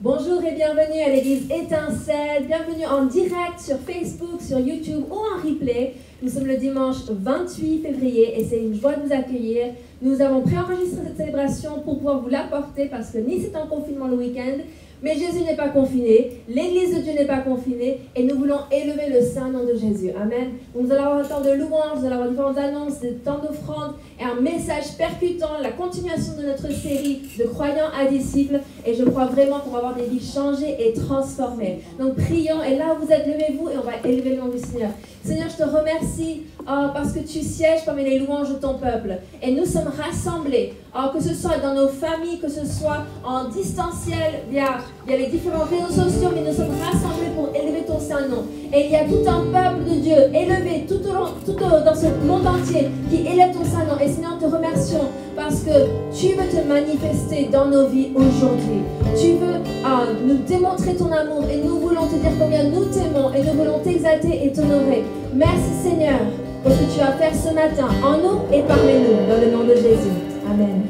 Bonjour et bienvenue à l'église Étincelle, bienvenue en direct sur Facebook, sur YouTube ou en replay. Nous sommes le dimanche 28 février et c'est une joie de vous accueillir. Nous avons préenregistré cette célébration pour pouvoir vous l'apporter parce que Nice est en confinement le week-end, mais Jésus n'est pas confiné, l'église de Dieu n'est pas confinée et nous voulons élever le saint nom de Jésus. Amen. Nous allons avoir un temps de louange, nous allons avoir différentes annonces, des temps d'offrande et un message percutant, la continuation de notre série de croyants à disciples. Et je crois vraiment qu'on va avoir des vies changées et transformées. Donc prions, et là où vous êtes, levez-vous et on va élever le nom du Seigneur. Seigneur, je te remercie parce que tu sièges parmi les louanges de ton peuple. Et nous sommes rassemblés, que ce soit dans nos familles, que ce soit en distanciel, via les différents réseaux sociaux, mais nous sommes rassemblés pour élever ton saint nom. Et il y a tout un peuple de Dieu élevé dans ce monde entier qui élève ton saint nom. Et Seigneur, te remercions parce que tu veux te manifester dans nos vies aujourd'hui. Tu veux nous démontrer ton amour et nous voulons te dire combien nous t'aimons et nous voulons t'exalter et t'honorer. Merci Seigneur pour ce que tu vas faire ce matin en nous et parmi nous, dans le nom de Jésus. Amen.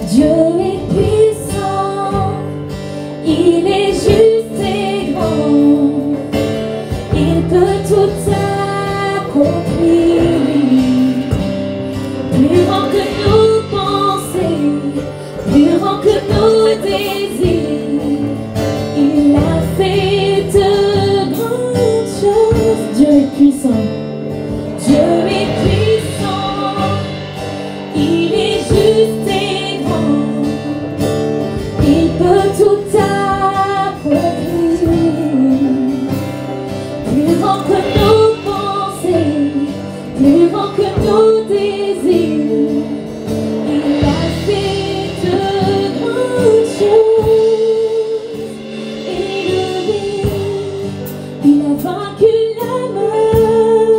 Dieu est puissant, il est juste et grand, il peut tout accomplir, plus grand que nos pensées, plus grand que nos désirs, il a fait de grandes choses. Dieu est puissant, Dieu est puissant, il est juste et il peut tout accomplir, plus grand que nos pensées, plus grand que nos désirs, il a fait de grandes choses, élevé, il a vaincu la mort.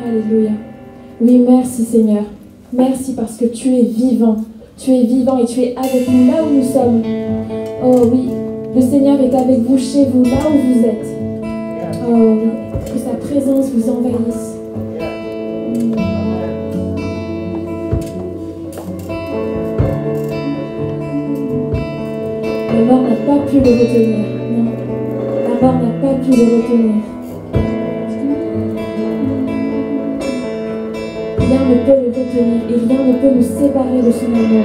Alléluia. Oui, merci Seigneur. Merci parce que tu es vivant. Tu es vivant et tu es avec nous là où nous sommes. Oh oui, le Seigneur est avec vous chez vous, là où vous êtes. Oh oui, que sa présence vous envahisse. La mort n'a pas pu le retenir. Non, la mort n'a pas pu le retenir. Rien ne peut le retenir et rien ne peut nous séparer de son amour.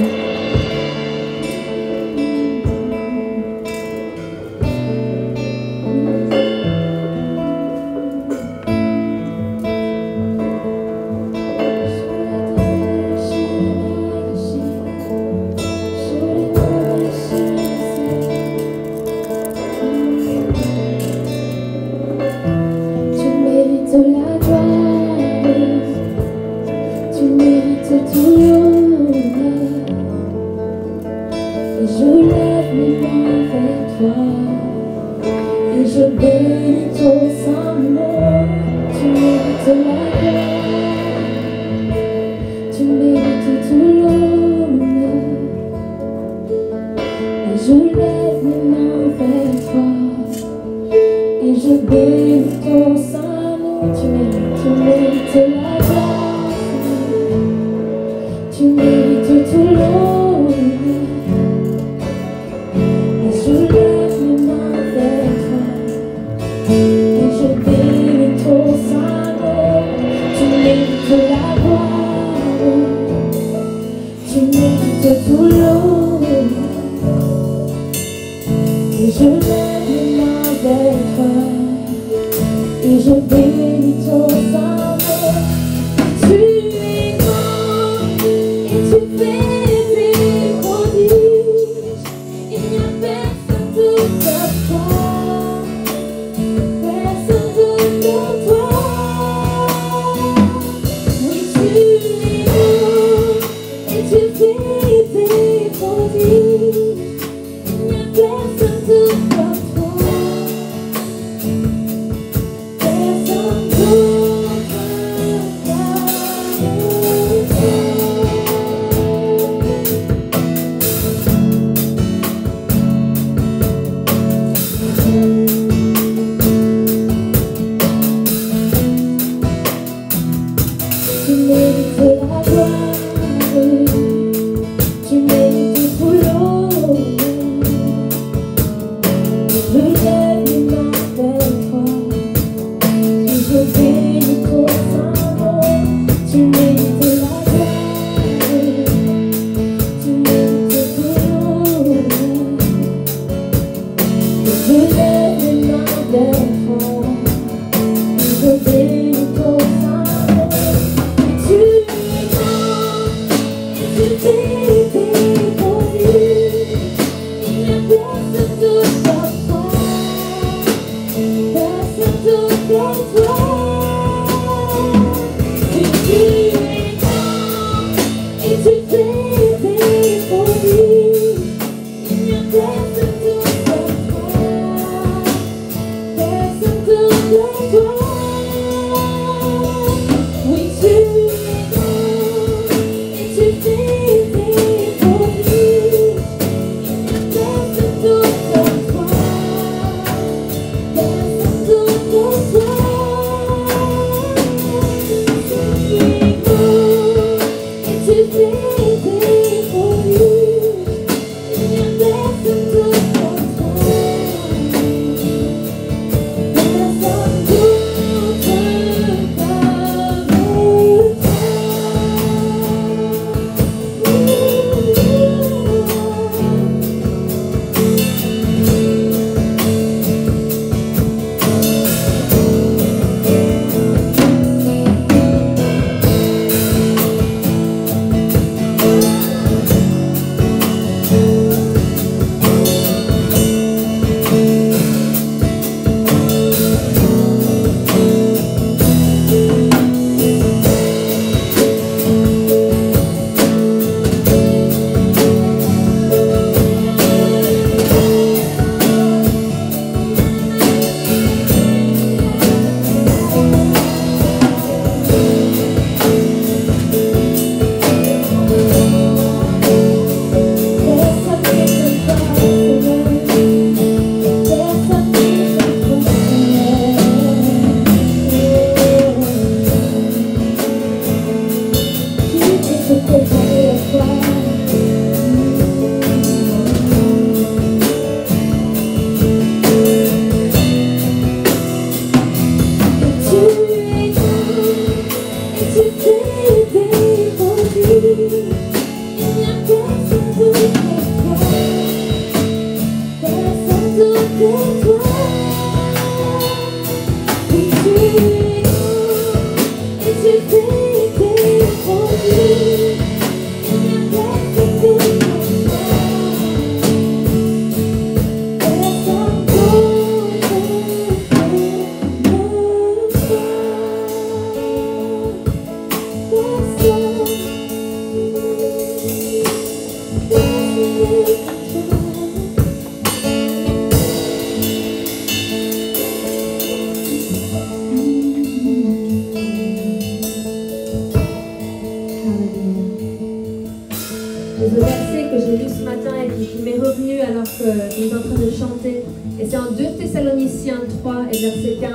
Le verset que j'ai lu ce matin et qui m'est revenu alors que nous sommes en train de chanter, et c'est en 2 Thessaloniciens 3 et verset 15.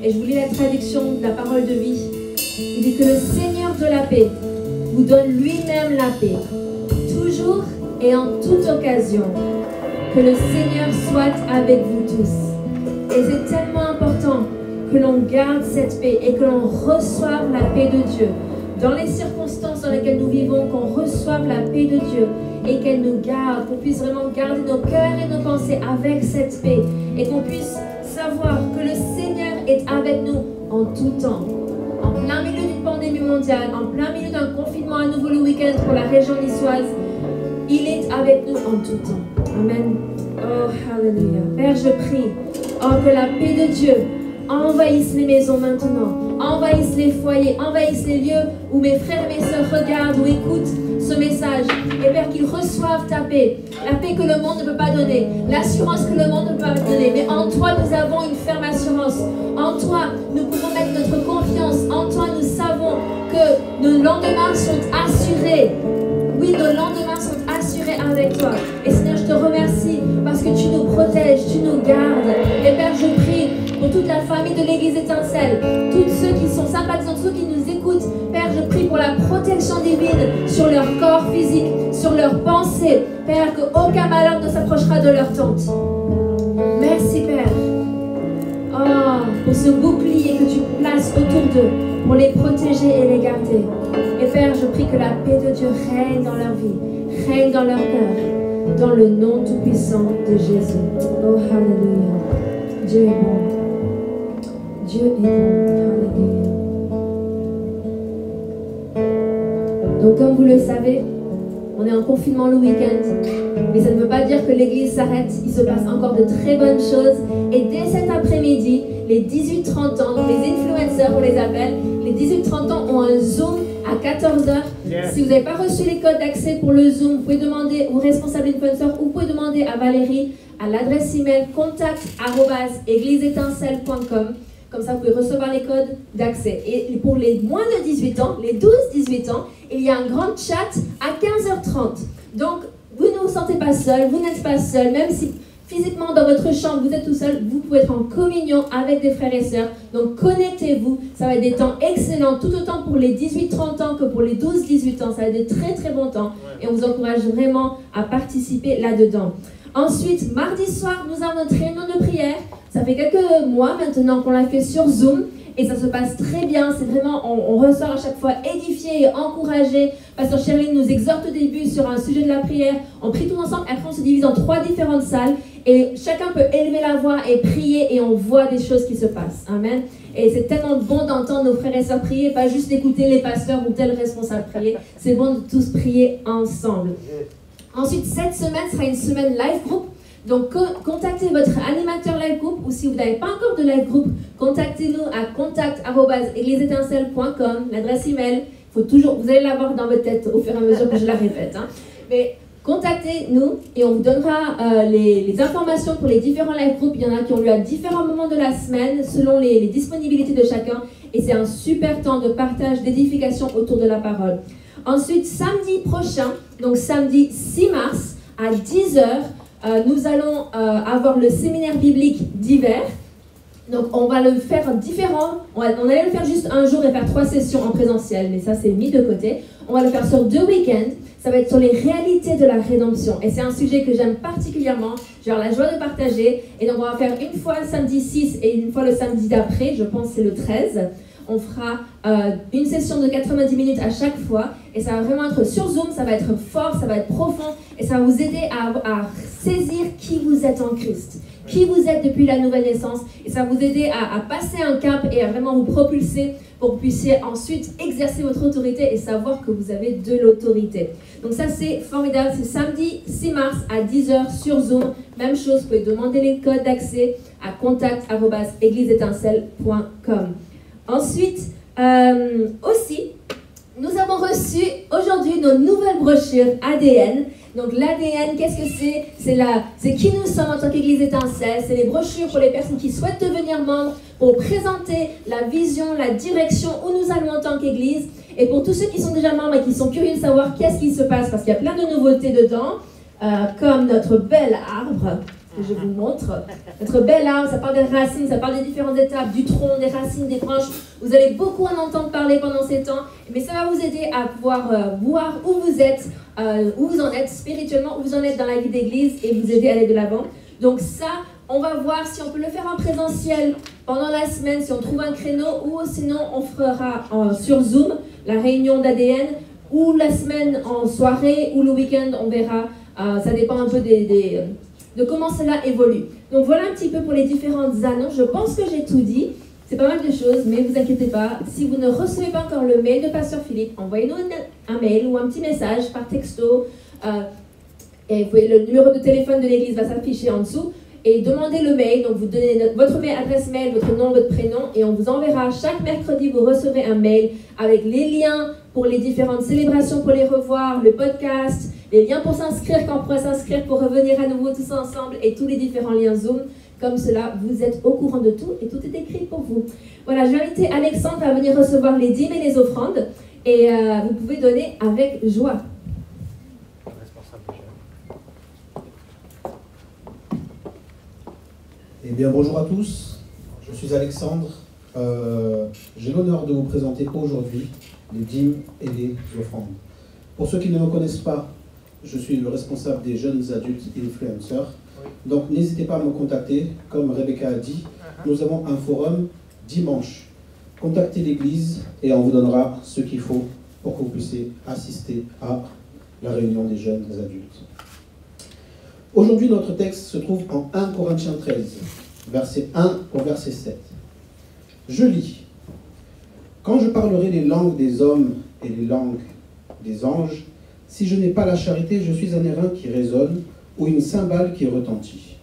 Et je vous lis la traduction de la parole de vie. Il dit que le Seigneur de la paix vous donne lui-même la paix, toujours et en toute occasion. Que le Seigneur soit avec vous tous. Et c'est tellement important que l'on garde cette paix et que l'on reçoive la paix de Dieu. Dans les circonstances dans lesquelles nous vivons, qu'on reçoive la paix de Dieu et qu'elle nous garde, qu'on puisse vraiment garder nos cœurs et nos pensées avec cette paix et qu'on puisse savoir que le Seigneur est avec nous en tout temps. En plein milieu d'une pandémie mondiale, en plein milieu d'un confinement à nouveau le week-end pour la région niçoise, il est avec nous en tout temps. Amen. Oh, hallelujah. Père, je prie que la paix de Dieu envahisse les maisons maintenant, envahisse les foyers, envahisse les lieux où mes frères et mes sœurs regardent ou écoutent ce message. Et Père, qu'ils reçoivent ta paix, la paix que le monde ne peut pas donner, l'assurance que le monde ne peut pas donner. Mais en toi, nous avons une ferme assurance. En toi, nous pouvons mettre notre en toi, nous savons que nos lendemains sont assurés. Oui, nos lendemains sont assurés avec toi. Et Seigneur, je te remercie parce que tu nous protèges, tu nous gardes. Et Père, je prie pour toute la famille de l'Église Étincelle, tous ceux qui sont sympathisants, tous ceux qui nous écoutent. Père, je prie pour la protection divine sur leur corps physique, sur leurs pensées. Père, qu'aucun malheur ne s'approchera de leur tente. Merci, Père. Oh, pour ce bouclier que tu places autour d'eux, pour les protéger et les garder. Et Père, je prie que la paix de Dieu règne dans leur vie, règne dans leur cœur, dans le nom tout-puissant de Jésus. Oh, hallelujah. Dieu est bon. Dieu est bon. Hallelujah. Donc, comme vous le savez, on est en confinement le week-end, mais ça ne veut pas dire que l'église s'arrête. Il se passe encore de très bonnes choses. Et dès cet après-midi, les 18-30 ans, les influenceurs, on les appelle, les 18-30 ans ont un Zoom à 14h. Yes. Si vous n'avez pas reçu les codes d'accès pour le Zoom, vous pouvez demander aux responsables influenceurs ou vous pouvez demander à Valérie à l'adresse email contact@égliseétincelle.com. Comme ça, vous pouvez recevoir les codes d'accès. Et pour les moins de 18 ans, les 12-18 ans, il y a un grand chat à 15h30. Donc, vous ne vous sentez pas seul, vous n'êtes pas seul, même si physiquement dans votre chambre vous êtes tout seul, vous pouvez être en communion avec des frères et sœurs. Donc, connectez-vous. Ça va être des temps excellents, tout autant pour les 18-30 ans que pour les 12-18 ans. Ça va être de très très bons temps. Et on vous encourage vraiment à participer là-dedans. Ensuite, mardi soir, nous avons notre réunion de prière. Ça fait quelques mois maintenant qu'on l'a fait sur Zoom et ça se passe très bien. C'est vraiment, on ressort à chaque fois édifié et encouragé. Pasteur Sherline nous exhorte au début sur un sujet de la prière. On prie tous ensemble. Après, on se divise en 3 différentes salles et chacun peut élever la voix et prier et on voit des choses qui se passent. Amen. Et c'est tellement bon d'entendre nos frères et sœurs prier, pas juste d'écouter les pasteurs ou tel responsable prier. C'est bon de tous prier ensemble. Ensuite, cette semaine sera une semaine live group. Donc, contactez votre animateur live group ou si vous n'avez pas encore de live group, contactez-nous à contact@égliseétincelle.com, l'adresse email. Faut toujours, vous allez l'avoir dans votre tête au fur et à mesure que je la répète. Hein. Mais contactez-nous et on vous donnera les informations pour les différents live groups. Il y en a qui ont lieu à différents moments de la semaine selon les disponibilités de chacun. Et c'est un super temps de partage, d'édification autour de la parole. Ensuite, samedi prochain, donc samedi 6 mars à 10h, nous allons avoir le séminaire biblique d'hiver. Donc on va le faire différent. On allait le faire juste un jour et faire 3 sessions en présentiel, mais ça c'est mis de côté. On va le faire sur 2 week-ends. Ça va être sur les réalités de la rédemption. Et c'est un sujet que j'aime particulièrement. J'ai la joie de partager. Et donc on va faire une fois le samedi 6 et une fois le samedi d'après. Je pense que c'est le 13. On fera une session de 90 minutes à chaque fois. Et ça va vraiment être sur Zoom, ça va être fort, ça va être profond. Et ça va vous aider à saisir qui vous êtes en Christ. Qui vous êtes depuis la nouvelle naissance. Et ça va vous aider à passer un cap et à vraiment vous propulser pour que vous puissiez ensuite exercer votre autorité et savoir que vous avez de l'autorité. Donc ça c'est formidable. C'est samedi 6 mars à 10h sur Zoom. Même chose, vous pouvez demander les codes d'accès à contact@égliseétincelle.com. Ensuite, aussi, nous avons reçu aujourd'hui nos nouvelles brochures ADN. Donc l'ADN, qu'est-ce que c'est? C'est qui nous sommes en tant qu'Église Étincelle. C'est les brochures pour les personnes qui souhaitent devenir membres, pour présenter la vision, la direction où nous allons en tant qu'Église. Et pour tous ceux qui sont déjà membres et qui sont curieux de savoir qu'est-ce qui se passe, parce qu'il y a plein de nouveautés dedans, comme notre bel arbre, que je vous montre. Notre bel arbre, ça parle des racines, ça parle des différentes étapes, du tronc, des racines, des branches. Vous allez beaucoup en entendre parler pendant ces temps, mais ça va vous aider à pouvoir voir où vous êtes, où vous en êtes spirituellement, où vous en êtes dans la vie d'église et vous aider à aller de l'avant. Donc ça, on va voir si on peut le faire en présentiel pendant la semaine, si on trouve un créneau, ou sinon on fera sur Zoom la réunion d'ADN, ou la semaine en soirée, ou le week-end, on verra. Ça dépend un peu de comment cela évolue. Donc voilà un petit peu pour les différentes annonces. Je pense que j'ai tout dit. C'est pas mal de choses, mais vous inquiétez pas. Si vous ne recevez pas encore le mail de Pasteur Philippe, envoyez-nous un mail ou un petit message par texto. Et le numéro de téléphone de l'église va s'afficher en dessous. Et demandez le mail. Donc vous donnez votre adresse mail, votre nom, votre prénom, et on vous enverra chaque mercredi. Vous recevrez un mail avec les liens pour les différentes célébrations, pour les revoir, le podcast, les liens pour s'inscrire quand on pourra s'inscrire pour revenir à nouveau tous ensemble et tous les différents liens Zoom. Comme cela, vous êtes au courant de tout et tout est écrit pour vous. Voilà, je vais inviter Alexandre à venir recevoir les dîmes et les offrandes. Et vous pouvez donner avec joie. Eh bien, bonjour à tous. Je suis Alexandre. J'ai l'honneur de vous présenter aujourd'hui les dîmes et les offrandes. Pour ceux qui ne me connaissent pas, je suis le responsable des jeunes adultes influenceurs. Donc, n'hésitez pas à me contacter. Comme Rebecca a dit, nous avons un forum dimanche. Contactez l'église et on vous donnera ce qu'il faut pour que vous puissiez assister à la réunion des jeunes adultes. Aujourd'hui, notre texte se trouve en 1 Corinthiens 13, verset 1 au verset 7. Je lis. Quand je parlerai les langues des hommes et les langues des anges, si je n'ai pas la charité, je suis un airain qui résonne ou une cymbale qui retentit.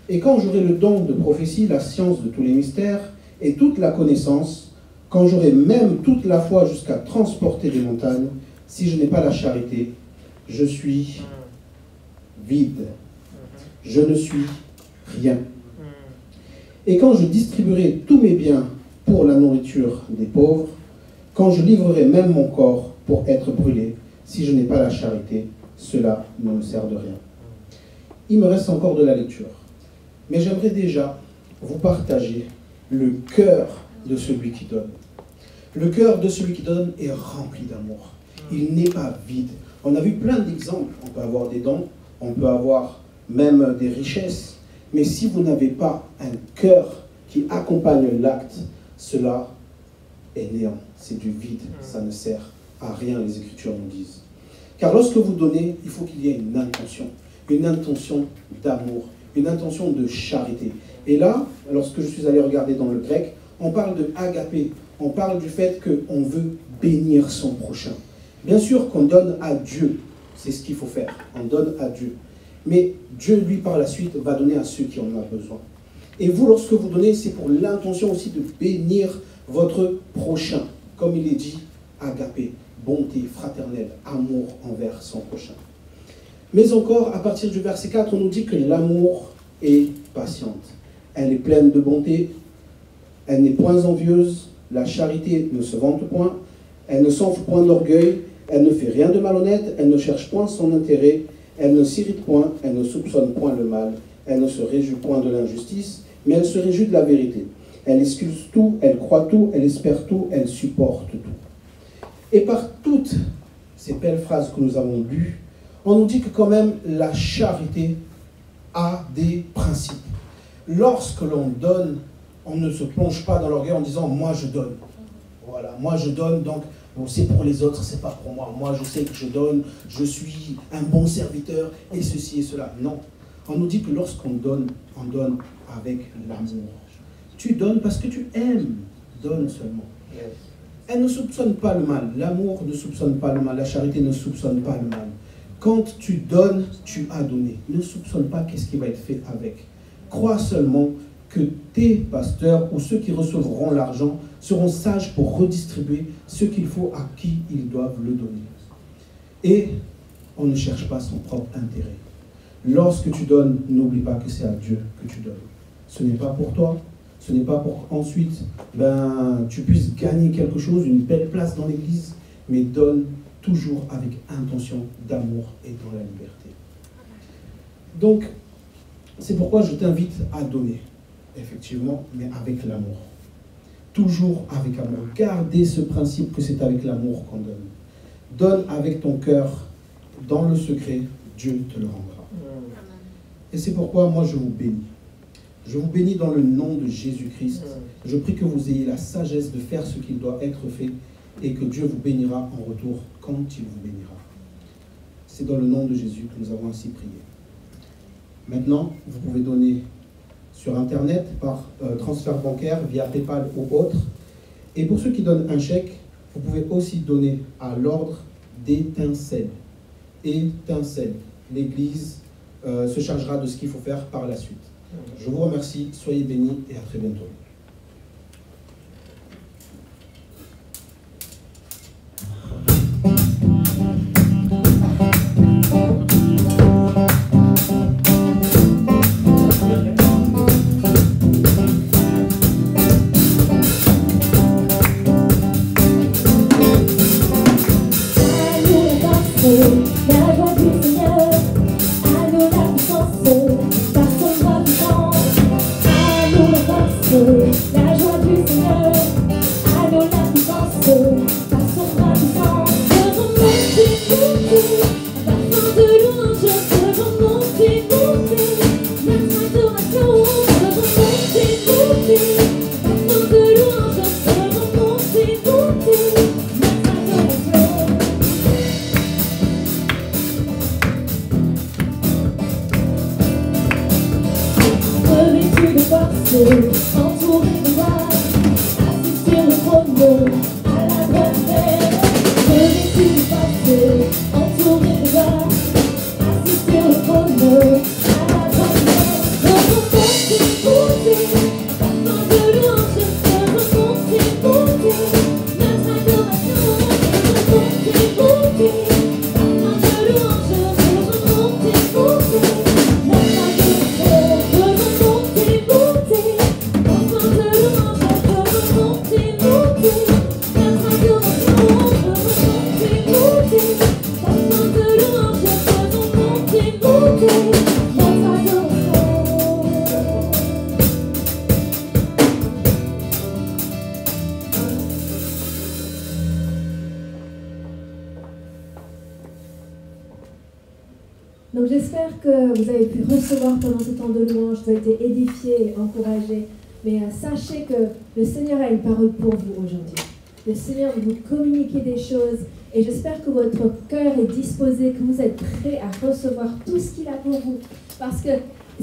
Et quand j'aurai le don de prophétie, la science de tous les mystères et toute la connaissance, quand j'aurai même toute la foi jusqu'à transporter des montagnes, si je n'ai pas la charité, je suis vide. Je ne suis rien. Et quand je distribuerai tous mes biens pour la nourriture des pauvres, quand je livrerai même mon corps pour être brûlé, si je n'ai pas la charité, cela ne me sert de rien. Il me reste encore de la lecture. Mais j'aimerais déjà vous partager le cœur de celui qui donne. Le cœur de celui qui donne est rempli d'amour. Il n'est pas vide. On a vu plein d'exemples. On peut avoir des dons, on peut avoir même des richesses. Mais si vous n'avez pas un cœur qui accompagne l'acte, cela est néant. C'est du vide. Ça ne sert à rien, les Écritures nous disent. Car lorsque vous donnez, il faut qu'il y ait une intention d'amour, une intention de charité. Et là, lorsque je suis allé regarder dans le grec, on parle de agapé, on parle du fait qu'on veut bénir son prochain. Bien sûr qu'on donne à Dieu, c'est ce qu'il faut faire, on donne à Dieu. Mais Dieu, lui, par la suite, va donner à ceux qui en ont besoin. Et vous, lorsque vous donnez, c'est pour l'intention aussi de bénir votre prochain. Comme il est dit, agapé, bonté, fraternelle, amour envers son prochain. Mais encore, à partir du verset 4, on nous dit que l'amour est patiente. Elle est pleine de bonté, elle n'est point envieuse, la charité ne se vante point, elle ne s'enfle point d'orgueil, elle ne fait rien de malhonnête, elle ne cherche point son intérêt, elle ne s'irrite point, elle ne soupçonne point le mal, elle ne se réjouit point de l'injustice, mais elle se réjouit de la vérité. Elle excuse tout, elle croit tout, elle espère tout, elle supporte tout. Et par toutes ces belles phrases que nous avons lues, on nous dit que quand même la charité a des principes. Lorsque l'on donne, on ne se plonge pas dans l'orgueil en disant « moi je donne ». Voilà, moi je donne, donc c'est pour les autres, c'est pas pour moi. Moi je sais que je donne, je suis un bon serviteur et ceci et cela. Non, on nous dit que lorsqu'on donne, on donne avec l'amour. Tu donnes parce que tu aimes, donne seulement. Elle ne soupçonne pas le mal, l'amour ne soupçonne pas le mal, la charité ne soupçonne pas le mal. Quand tu donnes, tu as donné. Ne soupçonne pas qu'est-ce qui va être fait avec. Crois seulement que tes pasteurs ou ceux qui recevront l'argent seront sages pour redistribuer ce qu'il faut à qui ils doivent le donner. Et on ne cherche pas son propre intérêt. Lorsque tu donnes, n'oublie pas que c'est à Dieu que tu donnes. Ce n'est pas pour toi, ce n'est pas pour qu'ensuite tu puisses gagner quelque chose, une belle place dans l'église, mais donne toujours avec intention d'amour et dans la liberté. Donc, c'est pourquoi je t'invite à donner, effectivement, mais avec l'amour. Toujours avec amour. Gardez ce principe que c'est avec l'amour qu'on donne. Donne avec ton cœur, dans le secret, Dieu te le rendra. Et c'est pourquoi moi je vous bénis. Je vous bénis dans le nom de Jésus-Christ. Je prie que vous ayez la sagesse de faire ce qu'il doit être fait et que Dieu vous bénira en retour quand il vous bénira. C'est dans le nom de Jésus que nous avons ainsi prié. Maintenant, vous pouvez donner sur Internet, par transfert bancaire, via PayPal ou autre. Et pour ceux qui donnent un chèque, vous pouvez aussi donner à l'ordre d'Étincelle. Étincelle. L'Église se chargera de ce qu'il faut faire par la suite. Je vous remercie, soyez bénis et à très bientôt. la joie du Seigneur, à nous la puissance, par son bras puissant, à nous la force, la joie du Seigneur, à nous la puissance, par son bras puissant, devant monter, monter, parfum de louange, devant monter, monter, notre adoration, devant monter, monter, parfum de louange, devant monter, monter, notre adoration. Revêtu de force, entouré de gloire, assis sur le trône, à la droite du Père. Revêtu de force, entouré de gloire, assis sur le trône, à la droite du Père. Remonter, monter, parfum de louange, remonter, monter, notre adoration. Remonter, monter, parfum de louange, remonter, monter, notre adoration. Remonter, monter, parfum de louange, remonter, monter, notre adoration. Remonter, monter, parfum de louange, remonter, monter, notre adoration. Donc j'espère que vous avez pu recevoir pendant ce temps de louange, vous avez été édifiés et encouragés. Mais sachez que le Seigneur a une parole pour vous aujourd'hui. Le Seigneur veut vous communiquer des choses et j'espère que votre cœur est disposé, que vous êtes prêts à recevoir tout ce qu'il a pour vous. Parce que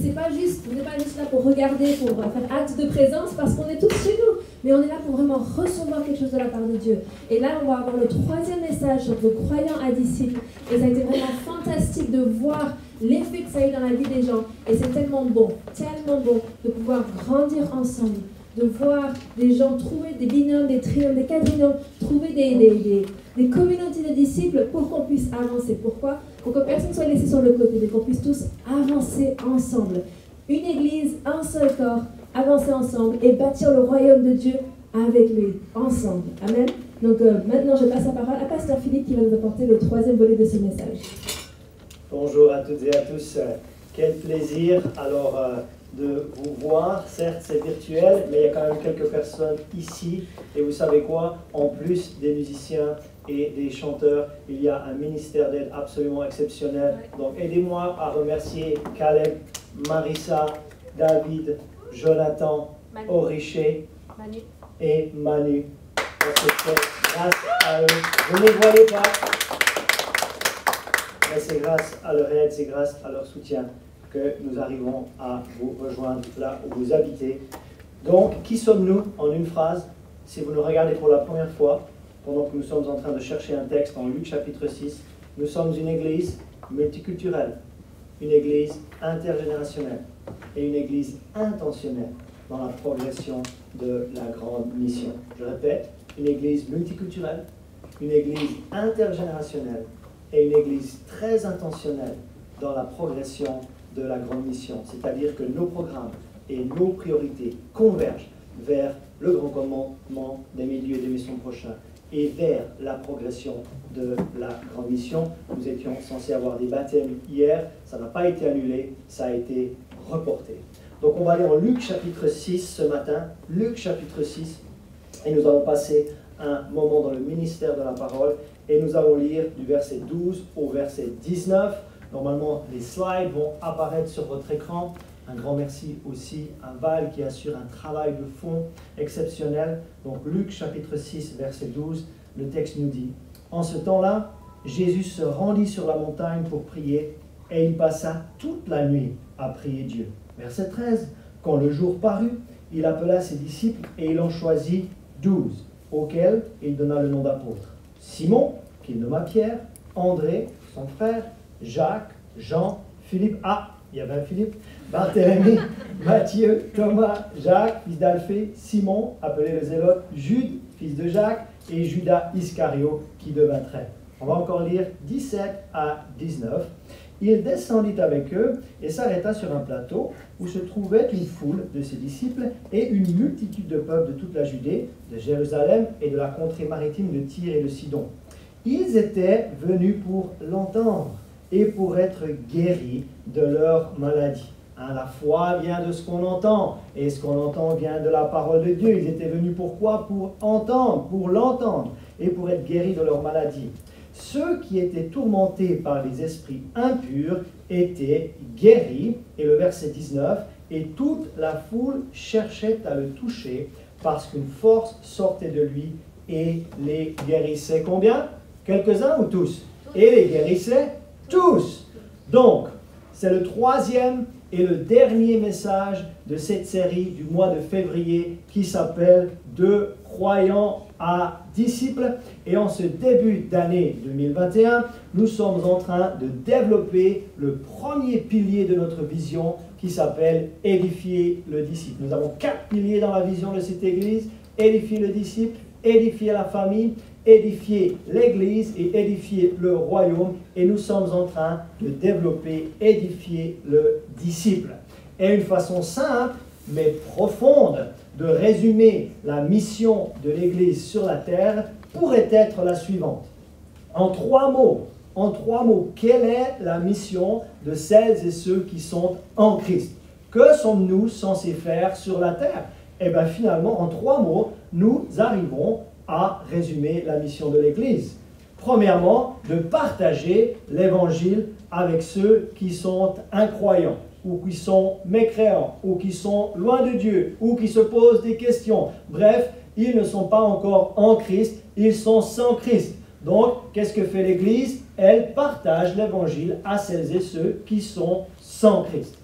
c'est pas juste, vous n'êtes pas juste là pour regarder, pour faire acte de présence, parce qu'on est tous chez nous. Mais on est là pour vraiment recevoir quelque chose de la part de Dieu. Et là, on va avoir le troisième message sur vos croyants à disciples. Et ça a été vraiment fantastique de voir l'effet que ça a eu dans la vie des gens. Et c'est tellement bon de pouvoir grandir ensemble, de voir des gens trouver des binômes, des trinômes, des quadrinômes, trouver des communautés de disciples pour qu'on puisse avancer. Pourquoi? Pour que personne ne soit laissé sur le côté, mais qu'on puisse tous avancer ensemble. Une église, un seul corps, avancer ensemble et bâtir le royaume de Dieu avec lui, ensemble. Amen. Donc maintenant, je passe la parole à Pasteur Philippe qui va nous apporter le troisième volet de ce message. Bonjour à toutes et à tous. Quel plaisir alors de vous voir. Certes, c'est virtuel, mais il y a quand même quelques personnes ici. Et vous savez quoi? En plus des musiciens et des chanteurs, il y a un ministère d'aide absolument exceptionnel. Donc aidez-moi à remercier Caleb, Marissa, David, Jonathan, Oriché et Manu. Parce que c'est grâce à eux. Vous ne les voyez pas, mais c'est grâce à leur aide, c'est grâce à leur soutien que nous arrivons à vous rejoindre là où vous habitez. Donc, qui sommes-nous en une phrase? Si vous nous regardez pour la première fois, pendant que nous sommes en train de chercher un texte en Luc chapitre 6, nous sommes une église multiculturelle, une église intergénérationnelle et une église intentionnelle dans la progression de la grande mission. Je répète, une église multiculturelle, une église intergénérationnelle et une église très intentionnelle dans la progression de la grande mission. C'est-à-dire que nos programmes et nos priorités convergent vers le grand commandement d'aimer Dieu et d'aimer son prochain et vers la progression de la grande mission. Nous étions censés avoir des baptêmes hier, ça n'a pas été annulé, ça a été reporté. Donc on va aller en Luc chapitre 6 ce matin, Luc chapitre 6, et nous allons passer un moment dans le ministère de la parole, et nous allons lire du verset 12 au verset 19. Normalement, les slides vont apparaître sur votre écran. Un grand merci aussi à Val qui assure un travail de fond exceptionnel. Donc Luc chapitre 6, verset 12, le texte nous dit: En ce temps-là, Jésus se rendit sur la montagne pour prier, et il passa toute la nuit à prier Dieu. Verset 13, quand le jour parut, il appela ses disciples et il en choisit 12, auxquels il donna le nom d'apôtres. Simon, qu'il nomma Pierre, André, son frère, Jacques, Jean, Philippe, il y avait un Philippe, Barthélemy, Matthieu, Thomas, Jacques, fils d'Alphée, Simon, appelé le Zélote, Jude, fils de Jacques, et Judas Iscario, qui devint traître. On va encore lire 17 à 19. Il descendit avec eux et s'arrêta sur un plateau où se trouvait une foule de ses disciples et une multitude de peuples de toute la Judée, de Jérusalem et de la contrée maritime de Tyr et de Sidon. ils étaient venus pour l'entendre et pour être guéris de leur maladie. Hein, la foi vient de ce qu'on entend, et ce qu'on entend vient de la parole de Dieu. Ils étaient venus pourquoi? Pour entendre, pour l'entendre, et pour être guéris de leur maladie. Ceux qui étaient tourmentés par les esprits impurs étaient guéris, et le verset 19, et toute la foule cherchait à le toucher, parce qu'une force sortait de lui et les guérissait. Combien? Quelques-uns ou tous? Et les guérissait tous. Donc, c'est le troisième et le dernier message de cette série du mois de février qui s'appelle « De croyants à disciples ». Et en ce début d'année 2021, nous sommes en train de développer le premier pilier de notre vision qui s'appelle « Édifier le disciple ». Nous avons 4 piliers dans la vision de cette Église: édifier le disciple, édifier la famille, édifier l'Église et édifier le royaume. Et nous sommes en train de développer, édifier le disciple. Et une façon simple, mais profonde, de résumer la mission de l'Église sur la terre pourrait être la suivante. En trois mots, quelle est la mission de celles et ceux qui sont en Christ? Que sommes-nous censés faire sur la terre? Eh bien finalement, en 3 mots, nous arrivons à résumer la mission de l'Église. Premièrement, de partager l'Évangile avec ceux qui sont incroyants, ou qui sont mécréants, ou qui sont loin de Dieu, ou qui se posent des questions. Bref, ils ne sont pas encore en Christ, ils sont sans Christ. Donc, qu'est-ce que fait l'Église? Elle partage l'Évangile à celles et ceux qui sont sans Christ.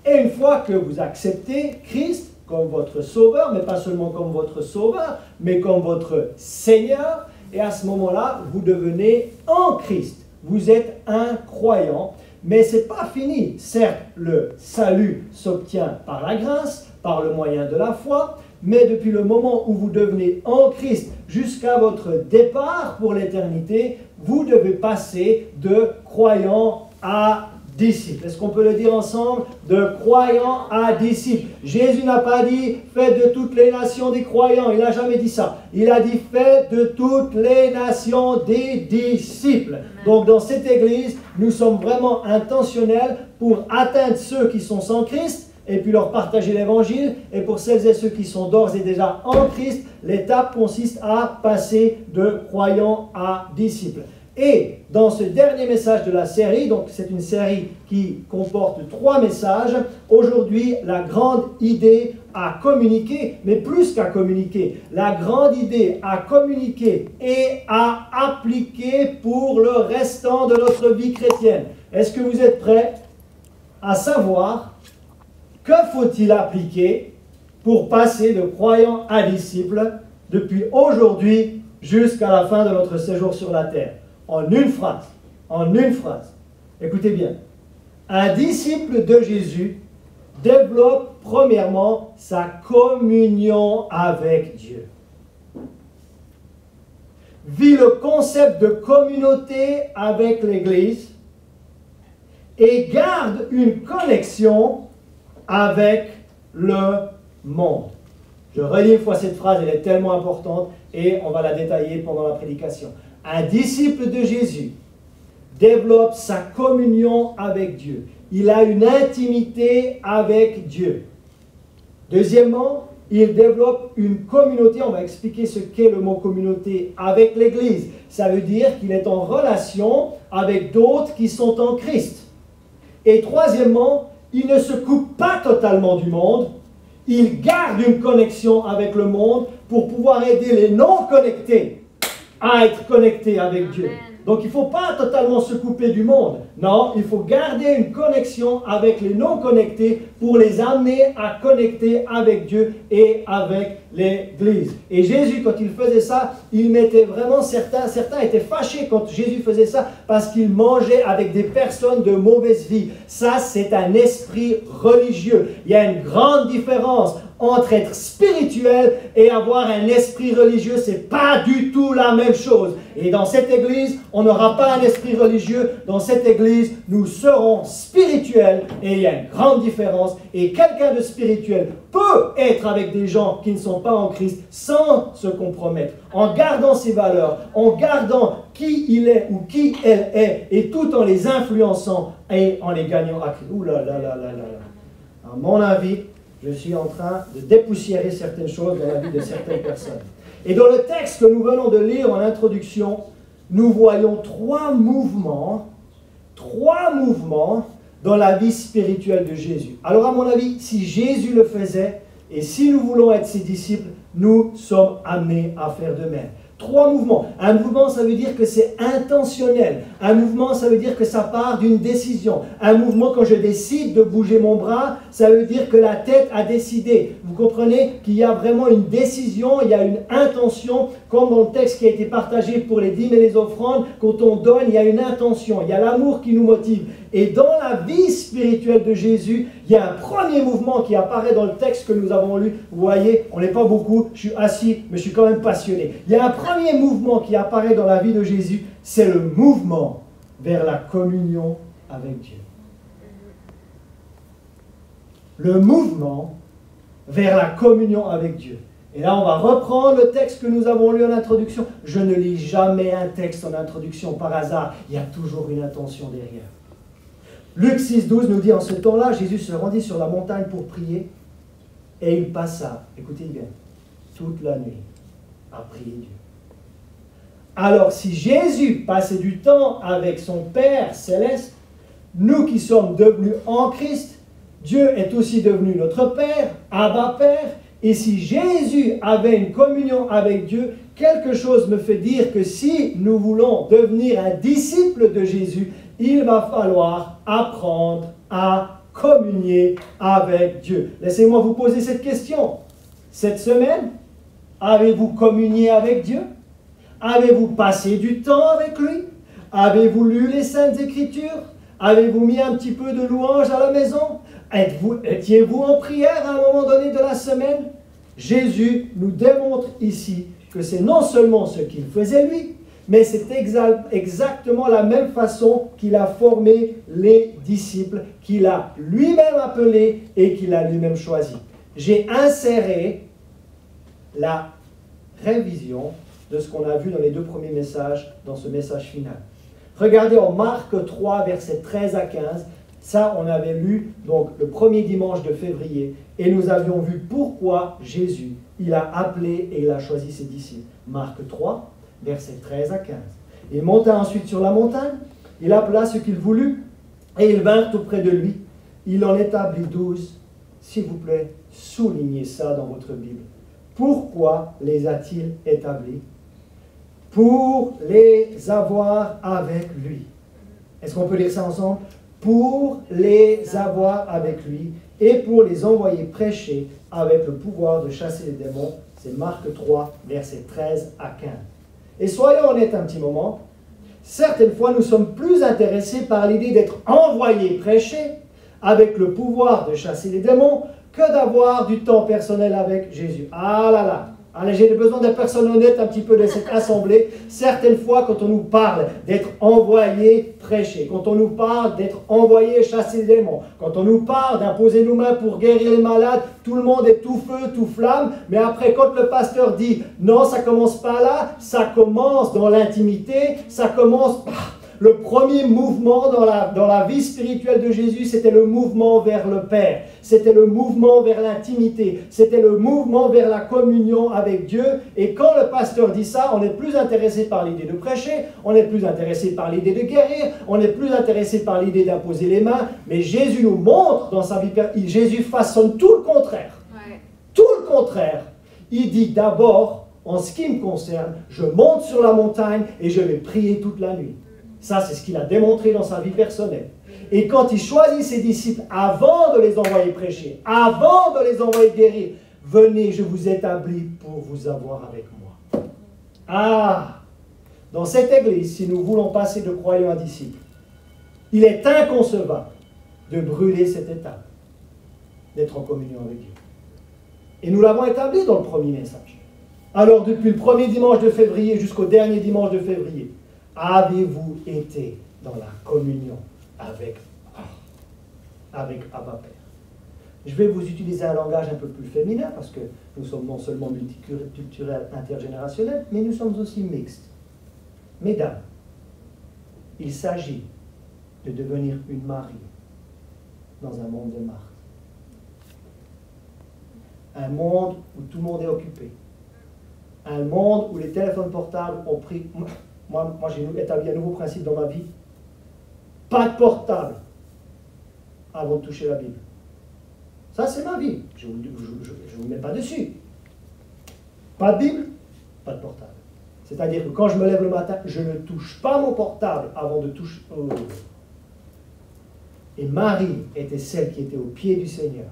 Et une fois que vous acceptez Christ comme votre sauveur, mais pas seulement comme votre sauveur, mais comme votre Seigneur, et à ce moment-là, vous devenez en Christ. Vous êtes un croyant, mais ce n'est pas fini. Certes, le salut s'obtient par la grâce, par le moyen de la foi, mais depuis le moment où vous devenez en Christ jusqu'à votre départ pour l'éternité, vous devez passer de croyant à disciple. Est-ce qu'on peut le dire ensemble? De croyants à disciples. Jésus n'a pas dit « faites de toutes les nations des croyants ». Il n'a jamais dit ça. Il a dit « faites de toutes les nations des disciples ». Donc dans cette Église, nous sommes vraiment intentionnels pour atteindre ceux qui sont sans Christ et puis leur partager l'Évangile. Et pour celles et ceux qui sont d'ores et déjà en Christ, l'étape consiste à passer de croyants à disciples. Et dans ce dernier message de la série, donc c'est une série qui comporte 3 messages, aujourd'hui la grande idée à communiquer, mais plus qu'à communiquer, la grande idée à communiquer et à appliquer pour le restant de notre vie chrétienne. Est-ce que vous êtes prêts à savoir que faut-il appliquer pour passer de croyants à disciples depuis aujourd'hui jusqu'à la fin de notre séjour sur la terre? En une phrase, écoutez bien. Un disciple de Jésus développe premièrement sa communion avec Dieu. Vit le concept de communauté avec l'Église et garde une connexion avec le monde. Je relis une fois cette phrase, elle est tellement importante et on va la détailler pendant la prédication. Un disciple de Jésus développe sa communion avec Dieu. Il a une intimité avec Dieu. Deuxièmement, il développe une communauté. On va expliquer ce qu'est le mot communauté avec l'Église. Ça veut dire qu'il est en relation avec d'autres qui sont en Christ. Et troisièmement, il ne se coupe pas totalement du monde. Il garde une connexion avec le monde pour pouvoir aider les non connectés à être connecté avec Dieu. Donc il ne faut pas totalement se couper du monde. Non, il faut garder une connexion avec les non connectés pour les amener à connecter avec Dieu et avec l'Église. Et Jésus, quand il faisait ça, il mettait vraiment certains étaient fâchés quand Jésus faisait ça parce qu'il mangeait avec des personnes de mauvaise vie. Ça, c'est un esprit religieux. Il y a une grande différence entre être spirituel et avoir un esprit religieux. Ce n'est pas du tout la même chose. Et dans cette église, on n'aura pas un esprit religieux. Dans cette église, nous serons spirituels et il y a une grande différence. Et quelqu'un de spirituel peut être avec des gens qui ne sont pas en Christ sans se compromettre, en gardant ses valeurs, en gardant qui il est ou qui elle est, et tout en les influençant et en les gagnant à Christ. Ouh là là là là là là. À mon avis, je suis en train de dépoussiérer certaines choses dans la vie de certaines personnes. Et dans le texte que nous venons de lire en introduction, nous voyons trois mouvements dans la vie spirituelle de Jésus. Alors à mon avis, si Jésus le faisait, et si nous voulons être ses disciples, nous sommes amenés à faire de même. Trois mouvements. Un mouvement, ça veut dire que c'est intentionnel. Un mouvement, ça veut dire que ça part d'une décision. Un mouvement, quand je décide de bouger mon bras, ça veut dire que la tête a décidé. Vous comprenez qu'il y a vraiment une décision, il y a une intention, comme dans le texte qui a été partagé pour les dîmes et les offrandes. Quand on donne, il y a une intention, il y a l'amour qui nous motive. Et dans la vie spirituelle de Jésus, il y a un premier mouvement qui apparaît dans le texte que nous avons lu. Vous voyez, on n'est pas beaucoup, je suis assis, mais je suis quand même passionné. Il y a un premier mouvement qui apparaît dans la vie de Jésus, c'est le mouvement vers la communion avec Dieu. Le mouvement vers la communion avec Dieu. Et là, on va reprendre le texte que nous avons lu en introduction. Je ne lis jamais un texte en introduction par hasard. Il y a toujours une intention derrière. Luc 6,12 nous dit, en ce temps-là, Jésus se rendit sur la montagne pour prier et il passa, écoutez bien, toute la nuit à prier Dieu. Alors, si Jésus passait du temps avec son Père céleste, nous qui sommes devenus en Christ, Dieu est aussi devenu notre Père, Abba Père, et si Jésus avait une communion avec Dieu, quelque chose me fait dire que si nous voulons devenir un disciple de Jésus, il va falloir apprendre à communier avec Dieu. Laissez-moi vous poser cette question. Cette semaine, avez-vous communié avec Dieu? Avez-vous passé du temps avec lui? Avez-vous lu les Saintes Écritures? Avez-vous mis un petit peu de louange à la maison? Étiez-vous en prière à un moment donné de la semaine? Jésus nous démontre ici que c'est non seulement ce qu'il faisait lui, mais c'est exactement la même façon qu'il a formé les disciples, qu'il a lui-même appelés et qu'il a lui-même choisi. J'ai inséré la révision de ce qu'on a vu dans les deux premiers messages, dans ce message final. Regardez en Marc 3, versets 13 à 15. Ça, on avait lu donc le premier dimanche de février et nous avions vu pourquoi Jésus, il a appelé et il a choisi ses disciples. Marc 3, versets 13 à 15. Il monta ensuite sur la montagne, il appela ce qu'il voulut et ils vinrent auprès de lui. Il en établit 12. S'il vous plaît, soulignez ça dans votre Bible. Pourquoi les a-t-il établis? Pour les avoir avec lui. Est-ce qu'on peut lire ça ensemble? Pour les avoir avec lui et pour les envoyer prêcher avec le pouvoir de chasser les démons. C'est Marc 3, versets 13 à 15. Et soyons honnêtes un petit moment, certaines fois nous sommes plus intéressés par l'idée d'être envoyés prêcher avec le pouvoir de chasser les démons que d'avoir du temps personnel avec Jésus. Ah là là! Allez, j'ai besoin de personnes honnêtes un petit peu de cette assemblée. Certaines fois, quand on nous parle d'être envoyé prêcher, quand on nous parle d'être envoyé chasser les démons, quand on nous parle d'imposer nos mains pour guérir les malades, tout le monde est tout feu, tout flamme. Mais après, quand le pasteur dit « Non, ça commence pas là, ça commence dans l'intimité, ça commence par... » Le premier mouvement dans la vie spirituelle de Jésus, c'était le mouvement vers le Père. C'était le mouvement vers l'intimité. C'était le mouvement vers la communion avec Dieu. Et quand le pasteur dit ça, on est plus intéressé par l'idée de prêcher, on est plus intéressé par l'idée de guérir, on est plus intéressé par l'idée d'imposer les mains. Mais Jésus nous montre dans sa vie, Jésus façonne tout le contraire. Ouais. Tout le contraire. Il dit d'abord, en ce qui me concerne, je monte sur la montagne et je vais prier toute la nuit. Ça, c'est ce qu'il a démontré dans sa vie personnelle. Et quand il choisit ses disciples, avant de les envoyer prêcher, avant de les envoyer guérir, venez, je vous établis pour vous avoir avec moi. Ah! Dans cette église, si nous voulons passer de croyants à disciples, il est inconcevable de brûler cette étape, d'être en communion avec Dieu. Et nous l'avons établi dans le premier message. Alors, depuis le premier dimanche de février jusqu'au dernier dimanche de février, avez-vous été dans la communion avec Abba Père? Je vais vous utiliser un langage un peu plus féminin parce que nous sommes non seulement multiculturels, intergénérationnels, mais nous sommes aussi mixtes. Mesdames, il s'agit de devenir une Marie dans un monde de Marthe. Un monde où tout le monde est occupé. Un monde où les téléphones portables ont pris... Moi j'ai établi un nouveau principe dans ma vie. Pas de portable avant de toucher la Bible. Ça, c'est ma vie. Je ne vous mets pas dessus. Pas de Bible, pas de portable. C'est-à-dire que quand je me lève le matin, je ne touche pas mon portable avant de toucher... Oh. Et Marie était celle qui était au pied du Seigneur.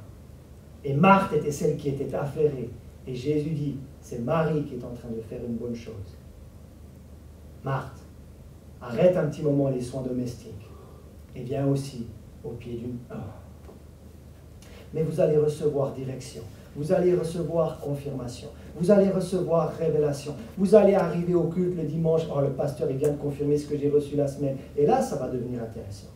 Et Marthe était celle qui était affairée. Et Jésus dit, c'est Marie qui est en train de faire une bonne chose. Marthe, arrête un petit moment les soins domestiques et viens aussi au pied d'une... Oh. Mais vous allez recevoir direction, vous allez recevoir confirmation, vous allez recevoir révélation, vous allez arriver au culte le dimanche, oh le pasteur il vient de confirmer ce que j'ai reçu la semaine, et là ça va devenir intéressant.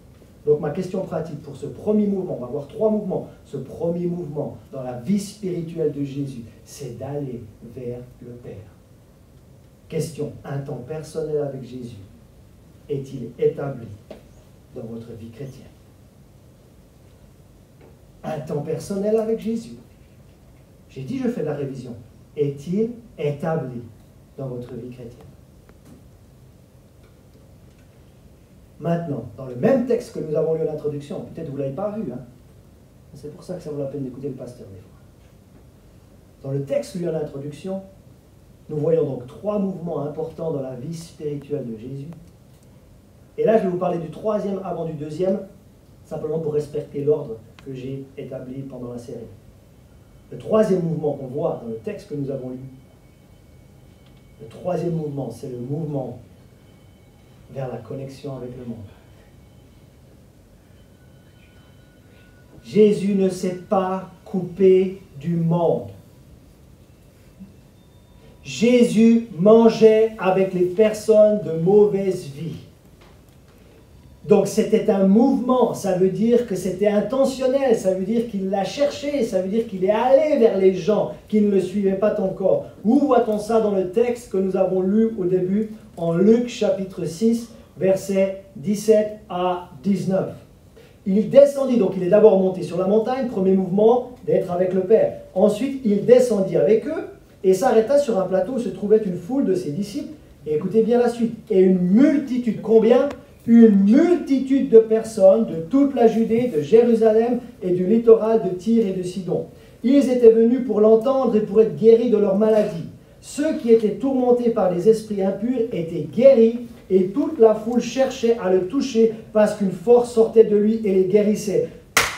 Donc ma question pratique pour ce premier mouvement, on va voir 3 mouvements, ce premier mouvement dans la vie spirituelle de Jésus, c'est d'aller vers le Père. Question, un temps personnel avec Jésus est-il établi dans votre vie chrétienne? Un temps personnel avec Jésus. J'ai dit, je fais de la révision. Est-il établi dans votre vie chrétienne? Maintenant, dans le même texte que nous avons lu à l'introduction, peut-être vous ne l'avez pas vu, hein? C'est pour ça que ça vaut la peine d'écouter le pasteur des fois. Dans le texte lu à l'introduction, nous voyons donc 3 mouvements importants dans la vie spirituelle de Jésus. Et là, je vais vous parler du 3e avant du 2e, simplement pour respecter l'ordre que j'ai établi pendant la série. Le 3e mouvement qu'on voit dans le texte que nous avons lu, le 3e mouvement, c'est le mouvement vers la connexion avec le monde. Jésus ne s'est pas coupé du monde. Jésus mangeait avec les personnes de mauvaise vie. Donc c'était un mouvement, ça veut dire que c'était intentionnel, ça veut dire qu'il l'a cherché, ça veut dire qu'il est allé vers les gens qui ne le suivaient pas encore. Où voit-on ça dans le texte que nous avons lu au début, en Luc chapitre 6, versets 17 à 19. Il descendit, donc il est d'abord monté sur la montagne, premier mouvement, d'être avec le Père. Ensuite, il descendit avec eux et s'arrêta sur un plateau où se trouvait une foule de ses disciples. Et écoutez bien la suite. Et une multitude, combien ? Une multitude de personnes de toute la Judée, de Jérusalem et du littoral de Tyr et de Sidon. Ils étaient venus pour l'entendre et pour être guéris de leur maladie. Ceux qui étaient tourmentés par les esprits impurs étaient guéris et toute la foule cherchait à le toucher parce qu'une force sortait de lui et les guérissait.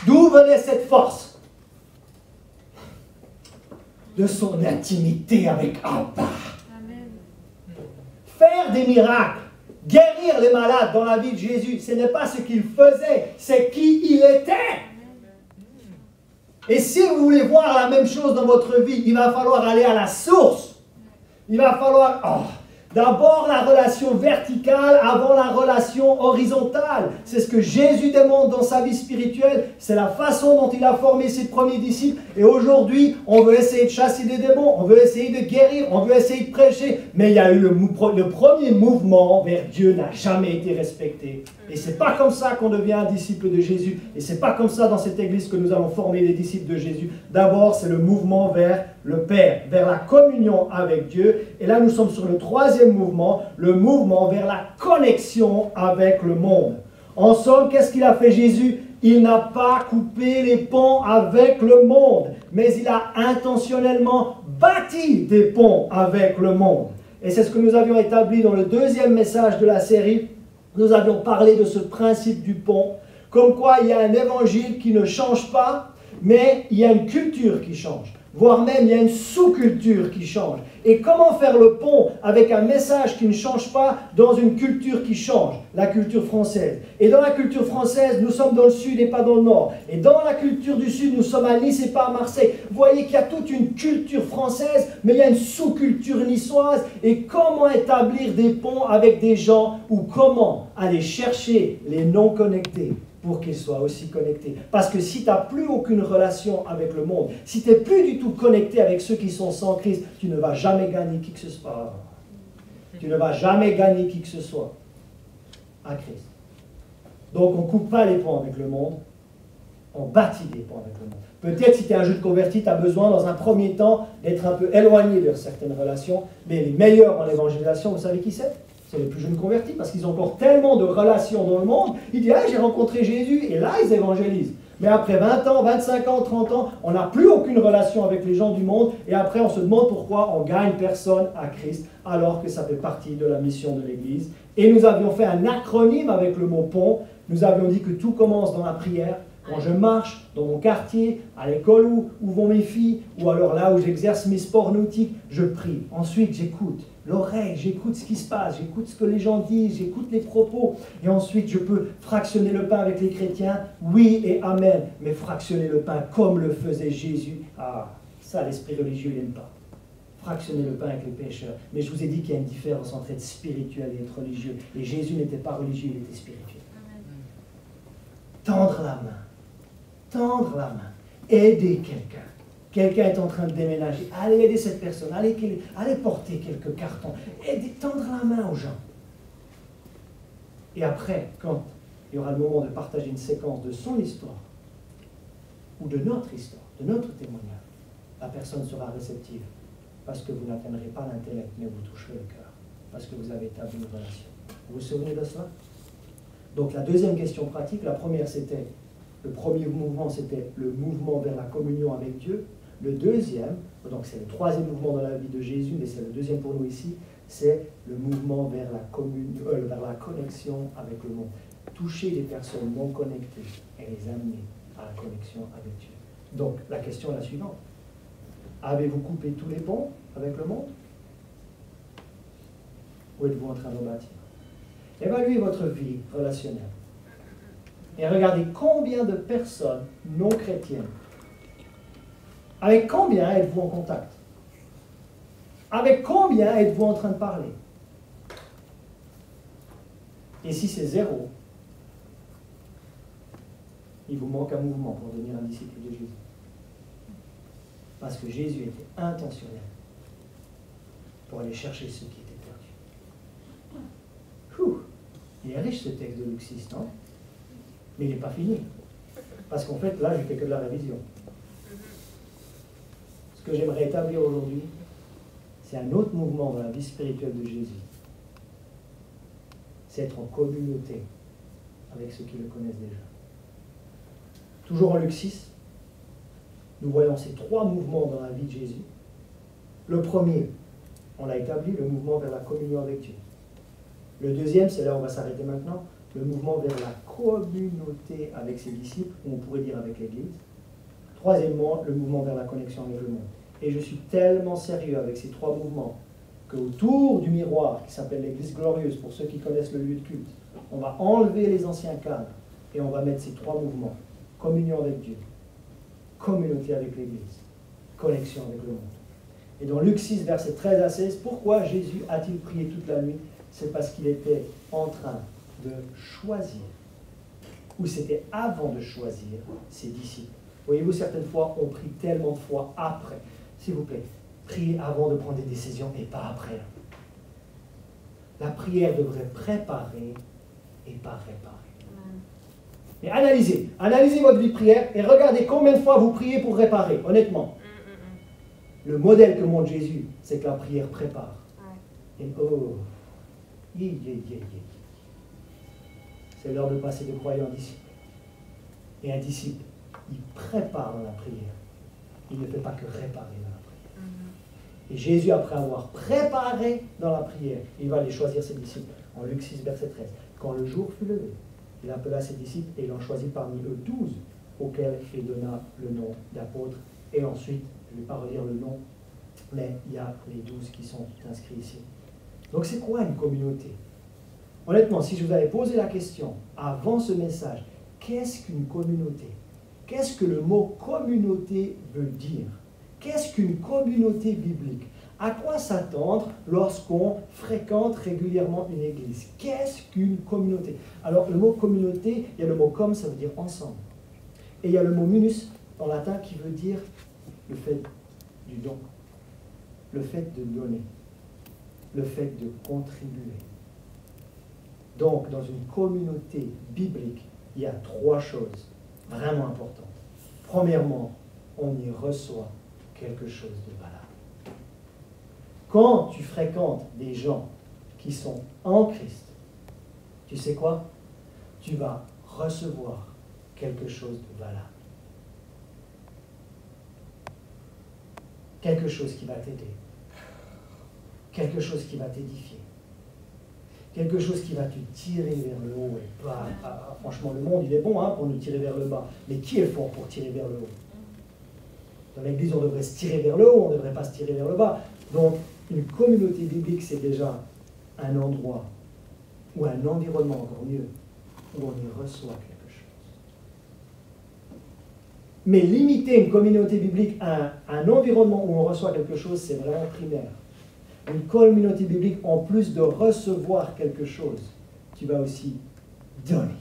D'où venait cette force ? De son intimité avec Abba. Amen. Faire des miracles, guérir les malades dans la vie de Jésus, ce n'est pas ce qu'il faisait, c'est qui il était. Et si vous voulez voir la même chose dans votre vie, il va falloir aller à la source. Il va falloir... D'abord la relation verticale avant la relation horizontale. C'est ce que Jésus demande dans sa vie spirituelle. C'est la façon dont il a formé ses premiers disciples. Et aujourd'hui, on veut essayer de chasser des démons, on veut essayer de guérir, on veut essayer de prêcher. Mais il y a eu le premier mouvement vers Dieu n'a jamais été respecté. Et c'est pas comme ça qu'on devient un disciple de Jésus. Et c'est pas comme ça dans cette église que nous allons former les disciples de Jésus. D'abord, c'est le mouvement vers le Père, vers la communion avec Dieu. Et là, nous sommes sur le 3e mouvement, le mouvement vers la connexion avec le monde. En somme, qu'est-ce qu'il a fait Jésus ? Il n'a pas coupé les ponts avec le monde, mais il a intentionnellement bâti des ponts avec le monde. Et c'est ce que nous avions établi dans le 2e message de la série. Nous avions parlé de ce principe du pont, comme quoi il y a un évangile qui ne change pas, mais il y a une culture qui change. voire même il y a une sous-culture qui change. Et comment faire le pont avec un message qui ne change pas dans une culture qui change, la culture française. Et dans la culture française, nous sommes dans le sud et pas dans le nord. Et dans la culture du sud, nous sommes à Nice et pas à Marseille. Vous voyez qu'il y a toute une culture française, mais il y a une sous-culture niçoise. Et comment établir des ponts avec des gens, ou comment aller chercher les non connectés pour qu'ils soient aussi connectés. Parce que si tu n'as plus aucune relation avec le monde, si tu n'es plus du tout connecté avec ceux qui sont sans Christ, tu ne vas jamais gagner qui que ce soit. Tu ne vas jamais gagner qui que ce soit à Christ. Donc on ne coupe pas les ponts avec le monde, on bâtit des ponts avec le monde. Peut-être si tu es un jeune converti, tu as besoin dans un premier temps d'être un peu éloigné de certaines relations, mais les meilleurs en évangélisation, vous savez qui c'est? C'est les plus jeunes convertis, parce qu'ils ont encore tellement de relations dans le monde. Ils disent, ah, j'ai rencontré Jésus, et là, ils évangélisent. Mais après 20 ans, 25 ans, 30 ans, on n'a plus aucune relation avec les gens du monde, et après, on se demande pourquoi on gagne personne à Christ, alors que ça fait partie de la mission de l'Église. Et nous avions fait un acronyme avec le mot pont. Nous avions dit que tout commence dans la prière. Quand je marche dans mon quartier, à l'école où vont mes filles, ou alors là où j'exerce mes sports nautiques, je prie. Ensuite, j'écoute l'oreille, j'écoute ce qui se passe, j'écoute ce que les gens disent, j'écoute les propos. Et ensuite, je peux fractionner le pain avec les chrétiens, oui et amen. Mais fractionner le pain comme le faisait Jésus, ah, ça, l'esprit religieux, il n'aime pas. Fractionner le pain avec les pécheurs. Mais je vous ai dit qu'il y a une différence entre être spirituel et être religieux. Et Jésus n'était pas religieux, il était spirituel. Tendre la main. Tendre la main, aider quelqu'un. Quelqu'un est en train de déménager. Allez aider cette personne, allez porter quelques cartons. Tendre la main aux gens. Et après, quand il y aura le moment de partager une séquence de son histoire, ou de notre histoire, de notre témoignage, la personne sera réceptive. Parce que vous n'atteindrez pas l'intellect, mais vous toucherez le cœur. Parce que vous avez établi une relation. Vous vous souvenez de cela? Donc la deuxième question pratique, la première c'était, le premier mouvement, c'était le mouvement vers la communion avec Dieu. Le deuxième, donc c'est le troisième mouvement dans la vie de Jésus, mais c'est le deuxième pour nous ici, c'est le mouvement vers la connexion avec le monde. Toucher les personnes non connectées et les amener à la connexion avec Dieu. Donc la question est la suivante. Avez-vous coupé tous les ponts avec le monde? Ou êtes-vous en train de bâtir? Évaluez votre vie relationnelle. Et regardez combien de personnes non chrétiennes, avec combien êtes-vous en contact? Avec combien êtes-vous en train de parler? Et si c'est zéro, il vous manque un mouvement pour devenir un disciple de Jésus. Parce que Jésus était intentionnel pour aller chercher ceux qui étaient perdus. Il est riche ce texte de Luc 6, non? Mais il n'est pas fini. Parce qu'en fait, là, je ne fais que de la révision. Ce que j'aimerais établir aujourd'hui, c'est un autre mouvement dans la vie spirituelle de Jésus. C'est être en communauté avec ceux qui le connaissent déjà. Toujours en Luc 6, nous voyons ces trois mouvements dans la vie de Jésus. Le premier, on l'a établi, le mouvement vers la communion avec Dieu. Le deuxième, c'est là où on va s'arrêter maintenant, le mouvement vers la communauté avec ses disciples, ou on pourrait dire avec l'Église. Troisièmement, le mouvement vers la connexion avec le monde. Et je suis tellement sérieux avec ces trois mouvements qu'autour du miroir, qui s'appelle l'Église glorieuse, pour ceux qui connaissent le lieu de culte, on va enlever les anciens cadres et on va mettre ces trois mouvements. Communion avec Dieu, communauté avec l'Église, connexion avec le monde. Et dans Luc 6, versets 13 à 16, pourquoi Jésus a-t-il prié toute la nuit? C'est parce qu'il était en train de choisir, ou c'était avant de choisir ses disciples. Voyez-vous, certaines fois, on prie tellement de fois après. S'il vous plaît, priez avant de prendre des décisions et pas après. La prière devrait préparer et pas réparer. Mais analysez votre vie de prière et regardez combien de fois vous priez pour réparer, honnêtement. Le modèle que montre Jésus, c'est que la prière prépare. Et c'est l'heure de passer de croyant en disciple. Et un disciple, il prépare dans la prière. Il ne fait pas que réparer dans la prière. Et Jésus, après avoir préparé dans la prière, il va aller choisir ses disciples. En Luc 6, verset 13. Quand le jour fut levé, il appela ses disciples et il en choisit parmi eux 12, auxquels il donna le nom d'apôtres et ensuite Je ne vais pas relire le nom, mais il y a les 12 qui sont inscrits ici. Donc c'est quoi une communauté? Honnêtement, si je vous avais posé la question avant ce message, qu'est-ce qu'une communauté? Qu'est-ce que le mot communauté veut dire? Qu'est-ce qu'une communauté biblique? À quoi s'attendre lorsqu'on fréquente régulièrement une église? Qu'est-ce qu'une communauté? Alors, le mot communauté, il y a le mot comme, ça veut dire ensemble. Et il y a le mot munus, en latin, qui veut dire le fait du don, le fait de donner, le fait de contribuer. Donc, dans une communauté biblique, il y a 3 choses vraiment importantes. Premièrement, on y reçoit quelque chose de valable. Quand tu fréquentes des gens qui sont en Christ, tu sais quoi? Tu vas recevoir quelque chose de valable. Quelque chose qui va t'aider. Quelque chose qui va t'édifier. Quelque chose qui va te tirer vers le haut. Et pas, franchement, le monde, il est bon pour nous tirer vers le bas. Mais qui est fort pour tirer vers le haut? Dans l'Église, on devrait se tirer vers le haut, on ne devrait pas se tirer vers le bas. Donc, une communauté biblique, c'est déjà un endroit ou un environnement, encore mieux, où on y reçoit quelque chose. Mais limiter une communauté biblique à un environnement où on reçoit quelque chose, c'est vraiment primaire. Une communauté biblique, en plus de recevoir quelque chose, tu vas aussi donner.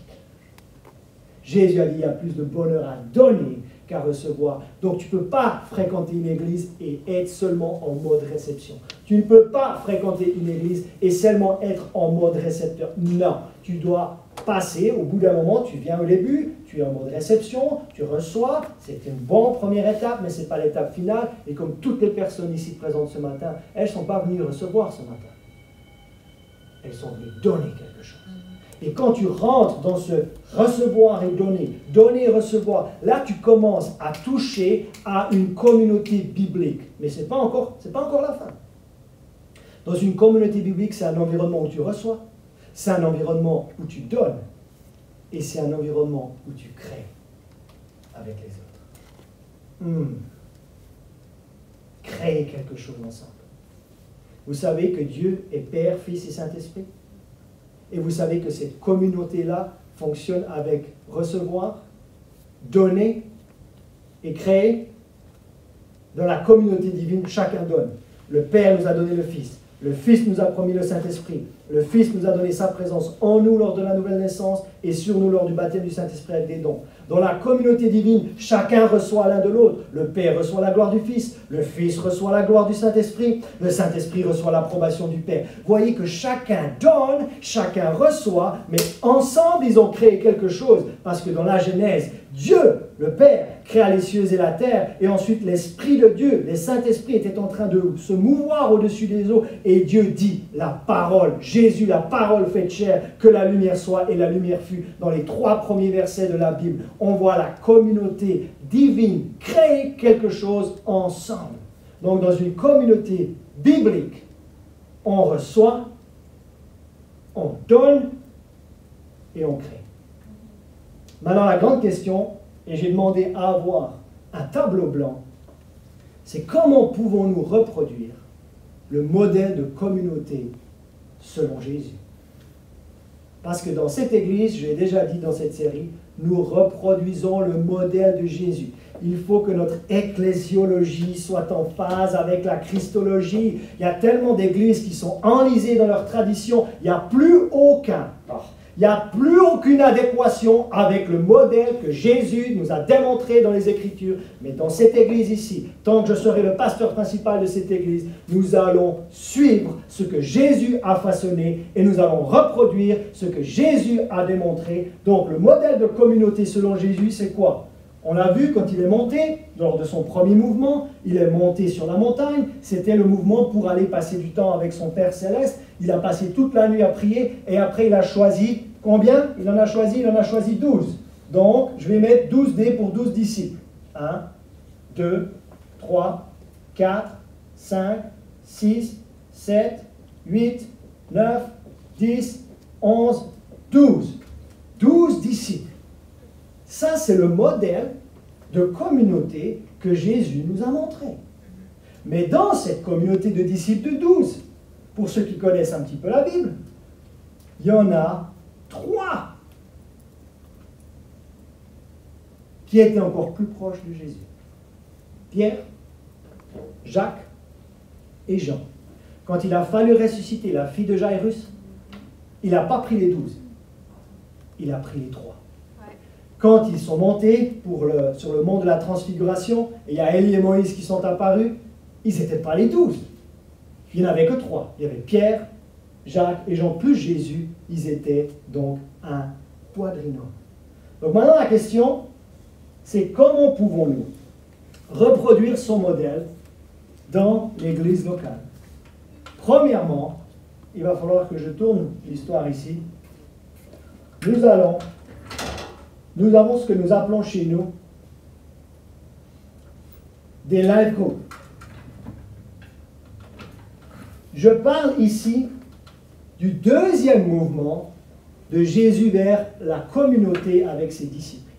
Jésus a dit, il y a plus de bonheur à donner qu'à recevoir. Donc tu ne peux pas fréquenter une église et être seulement en mode réception. Tu ne peux pas fréquenter une église et seulement être en mode récepteur. Non, tu dois passer, au bout d'un moment, tu viens au début, tu es en mode réception, tu reçois, c'est une bonne première étape, mais ce n'est pas l'étape finale. Et comme toutes les personnes ici présentes ce matin, elles ne sont pas venues recevoir ce matin. Elles sont venues donner quelque chose. Et quand tu rentres dans ce recevoir et donner et recevoir, là tu commences à toucher à une communauté biblique. Mais ce n'est pas encore la fin. Dans une communauté biblique, c'est un environnement où tu reçois, c'est un environnement où tu donnes, et c'est un environnement où tu crées avec les autres. Créer quelque chose ensemble. Vous savez que Dieu est Père, Fils et Saint-Esprit? Et vous savez que cette communauté-là fonctionne avec recevoir, donner et créer. Dans la communauté divine, chacun donne. Le Père nous a donné le Fils. Le Fils nous a promis le Saint-Esprit. Le Fils nous a donné sa présence en nous lors de la nouvelle naissance et sur nous lors du baptême du Saint-Esprit avec des dons. Dans la communauté divine, chacun reçoit l'un de l'autre. Le Père reçoit la gloire du Fils. Le Fils reçoit la gloire du Saint-Esprit. Le Saint-Esprit reçoit l'approbation du Père. Voyez que chacun donne, chacun reçoit, mais ensemble, ils ont créé quelque chose. Parce que dans la Genèse, Dieu, le Père, créa les cieux et la terre, et ensuite l'Esprit de Dieu, le Saint-Esprit était en train de se mouvoir au-dessus des eaux, et Dieu dit, la parole, Jésus, la parole faite chair, que la lumière soit, et la lumière fut. Dans les 3 premiers versets de la Bible, on voit la communauté divine créer quelque chose ensemble. Donc dans une communauté biblique, on reçoit, on donne, et on crée. Maintenant, la grande question, et j'ai demandé à avoir un tableau blanc, c'est comment pouvons-nous reproduire le modèle de communauté selon Jésus? Parce que dans cette église, je l'ai déjà dit dans cette série, nous reproduisons le modèle de Jésus. Il faut que notre ecclésiologie soit en phase avec la christologie. Il y a tellement d'églises qui sont enlisées dans leur tradition, il n'y a plus aucune adéquation avec le modèle que Jésus nous a démontré dans les Écritures. Mais dans cette église ici, tant que je serai le pasteur principal de cette église, nous allons suivre ce que Jésus a façonné et nous allons reproduire ce que Jésus a démontré. Donc le modèle de communauté selon Jésus, c'est quoi? On l'a vu quand il est monté, lors de son premier mouvement, il est monté sur la montagne. C'était le mouvement pour aller passer du temps avec son Père Céleste. Il a passé toute la nuit à prier et après il a choisi, combien? Il en a choisi 12. Donc, je vais mettre 12 dés pour 12 disciples. 1, 2, 3, 4, 5, 6, 7, 8, 9, 10, 11, 12. 12 disciples. Ça, c'est le modèle de communauté que Jésus nous a montré. Mais dans cette communauté de disciples de 12, pour ceux qui connaissent un petit peu la Bible, il y en a 3 qui étaient encore plus proches de Jésus. Pierre, Jacques et Jean. Quand il a fallu ressusciter la fille de Jairus, il n'a pas pris les 12. Il a pris les 3. Quand ils sont montés sur le mont de la transfiguration, et il y a Élie et Moïse qui sont apparus, ils n'étaient pas les 12. Il n'y en avait que 3. Il y avait Pierre, Jacques et Jean, plus Jésus. Ils étaient donc un quadrinôme. Donc maintenant la question, c'est comment pouvons-nous reproduire son modèle dans l'église locale? Premièrement, il va falloir que je tourne l'histoire ici. Nous avons ce que nous appelons chez nous des live groups. Je parle ici du deuxième mouvement de Jésus vers la communauté avec ses disciples.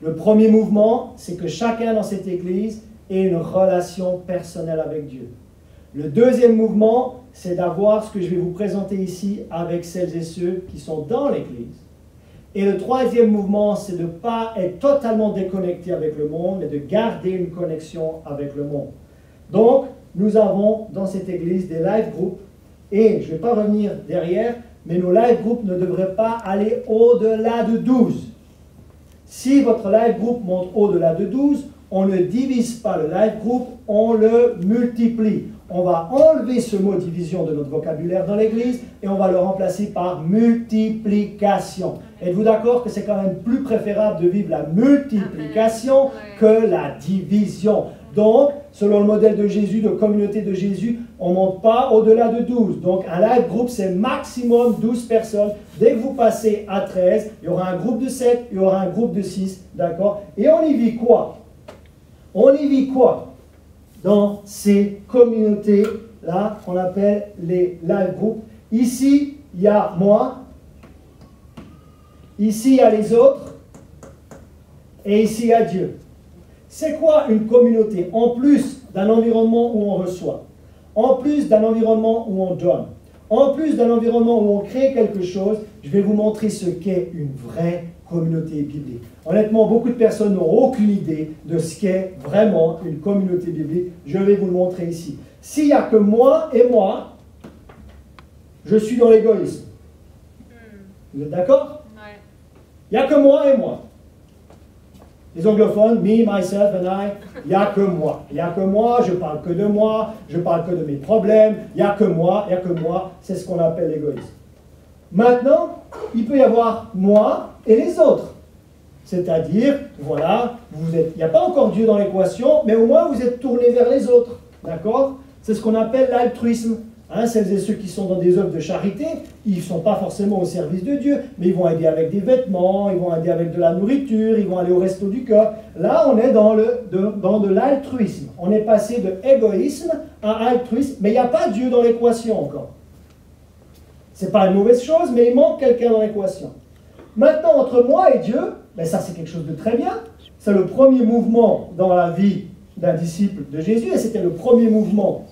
Le premier mouvement, c'est que chacun dans cette église ait une relation personnelle avec Dieu. Le deuxième mouvement, c'est d'avoir ce que je vais vous présenter ici avec celles et ceux qui sont dans l'église. Et le troisième mouvement, c'est de ne pas être totalement déconnecté avec le monde, mais de garder une connexion avec le monde. Donc, nous avons dans cette église des live groups, et je ne vais pas revenir derrière, mais nos live groups ne devraient pas aller au-delà de 12. Si votre live group monte au-delà de 12, on ne divise pas le live group, on le multiplie. On va enlever ce mot division de notre vocabulaire dans l'église et on va le remplacer par multiplication. Êtes-vous d'accord que c'est quand même plus préférable de vivre la multiplication que la division? Donc, selon le modèle de Jésus, de communauté de Jésus, on ne monte pas au-delà de 12. Donc, un live group, c'est maximum 12 personnes. Dès que vous passez à 13, il y aura un groupe de 7, il y aura un groupe de 6, d'accord? Et on y vit quoi? On y vit quoi dans ces communautés-là qu'on appelle les live groups? Ici, il y a moi. Ici, il y a les autres. Et ici, il y a Dieu. C'est quoi une communauté? En plus d'un environnement où on reçoit, en plus d'un environnement où on donne, en plus d'un environnement où on crée quelque chose, je vais vous montrer ce qu'est une vraie communauté biblique. Honnêtement, beaucoup de personnes n'ont aucune idée de ce qu'est vraiment une communauté biblique. Je vais vous le montrer ici. S'il n'y a que moi et moi, je suis dans l'égoïsme. Vous êtes d'accord? Il n'y a que moi et moi. Les anglophones, me, myself and I, il n'y a que moi. Il n'y a que moi, je parle que de moi, je parle que de mes problèmes, il n'y a que moi, c'est ce qu'on appelle l'égoïsme. Maintenant, il peut y avoir moi et les autres. C'est-à-dire, voilà, il n'y a pas encore Dieu dans l'équation, mais au moins vous êtes tourné vers les autres. D'accord? C'est ce qu'on appelle l'altruisme. Hein, celles et ceux qui sont dans des œuvres de charité, ils ne sont pas forcément au service de Dieu, mais ils vont aider avec des vêtements, ils vont aider avec de la nourriture, ils vont aller au resto du cœur. Là, on est dans de l'altruisme. On est passé de égoïsme à altruisme, mais il n'y a pas Dieu dans l'équation encore. Ce n'est pas une mauvaise chose, mais il manque quelqu'un dans l'équation. Maintenant, entre moi et Dieu, ben ça c'est quelque chose de très bien. C'est le premier mouvement dans la vie d'un disciple de Jésus, et c'était le premier mouvement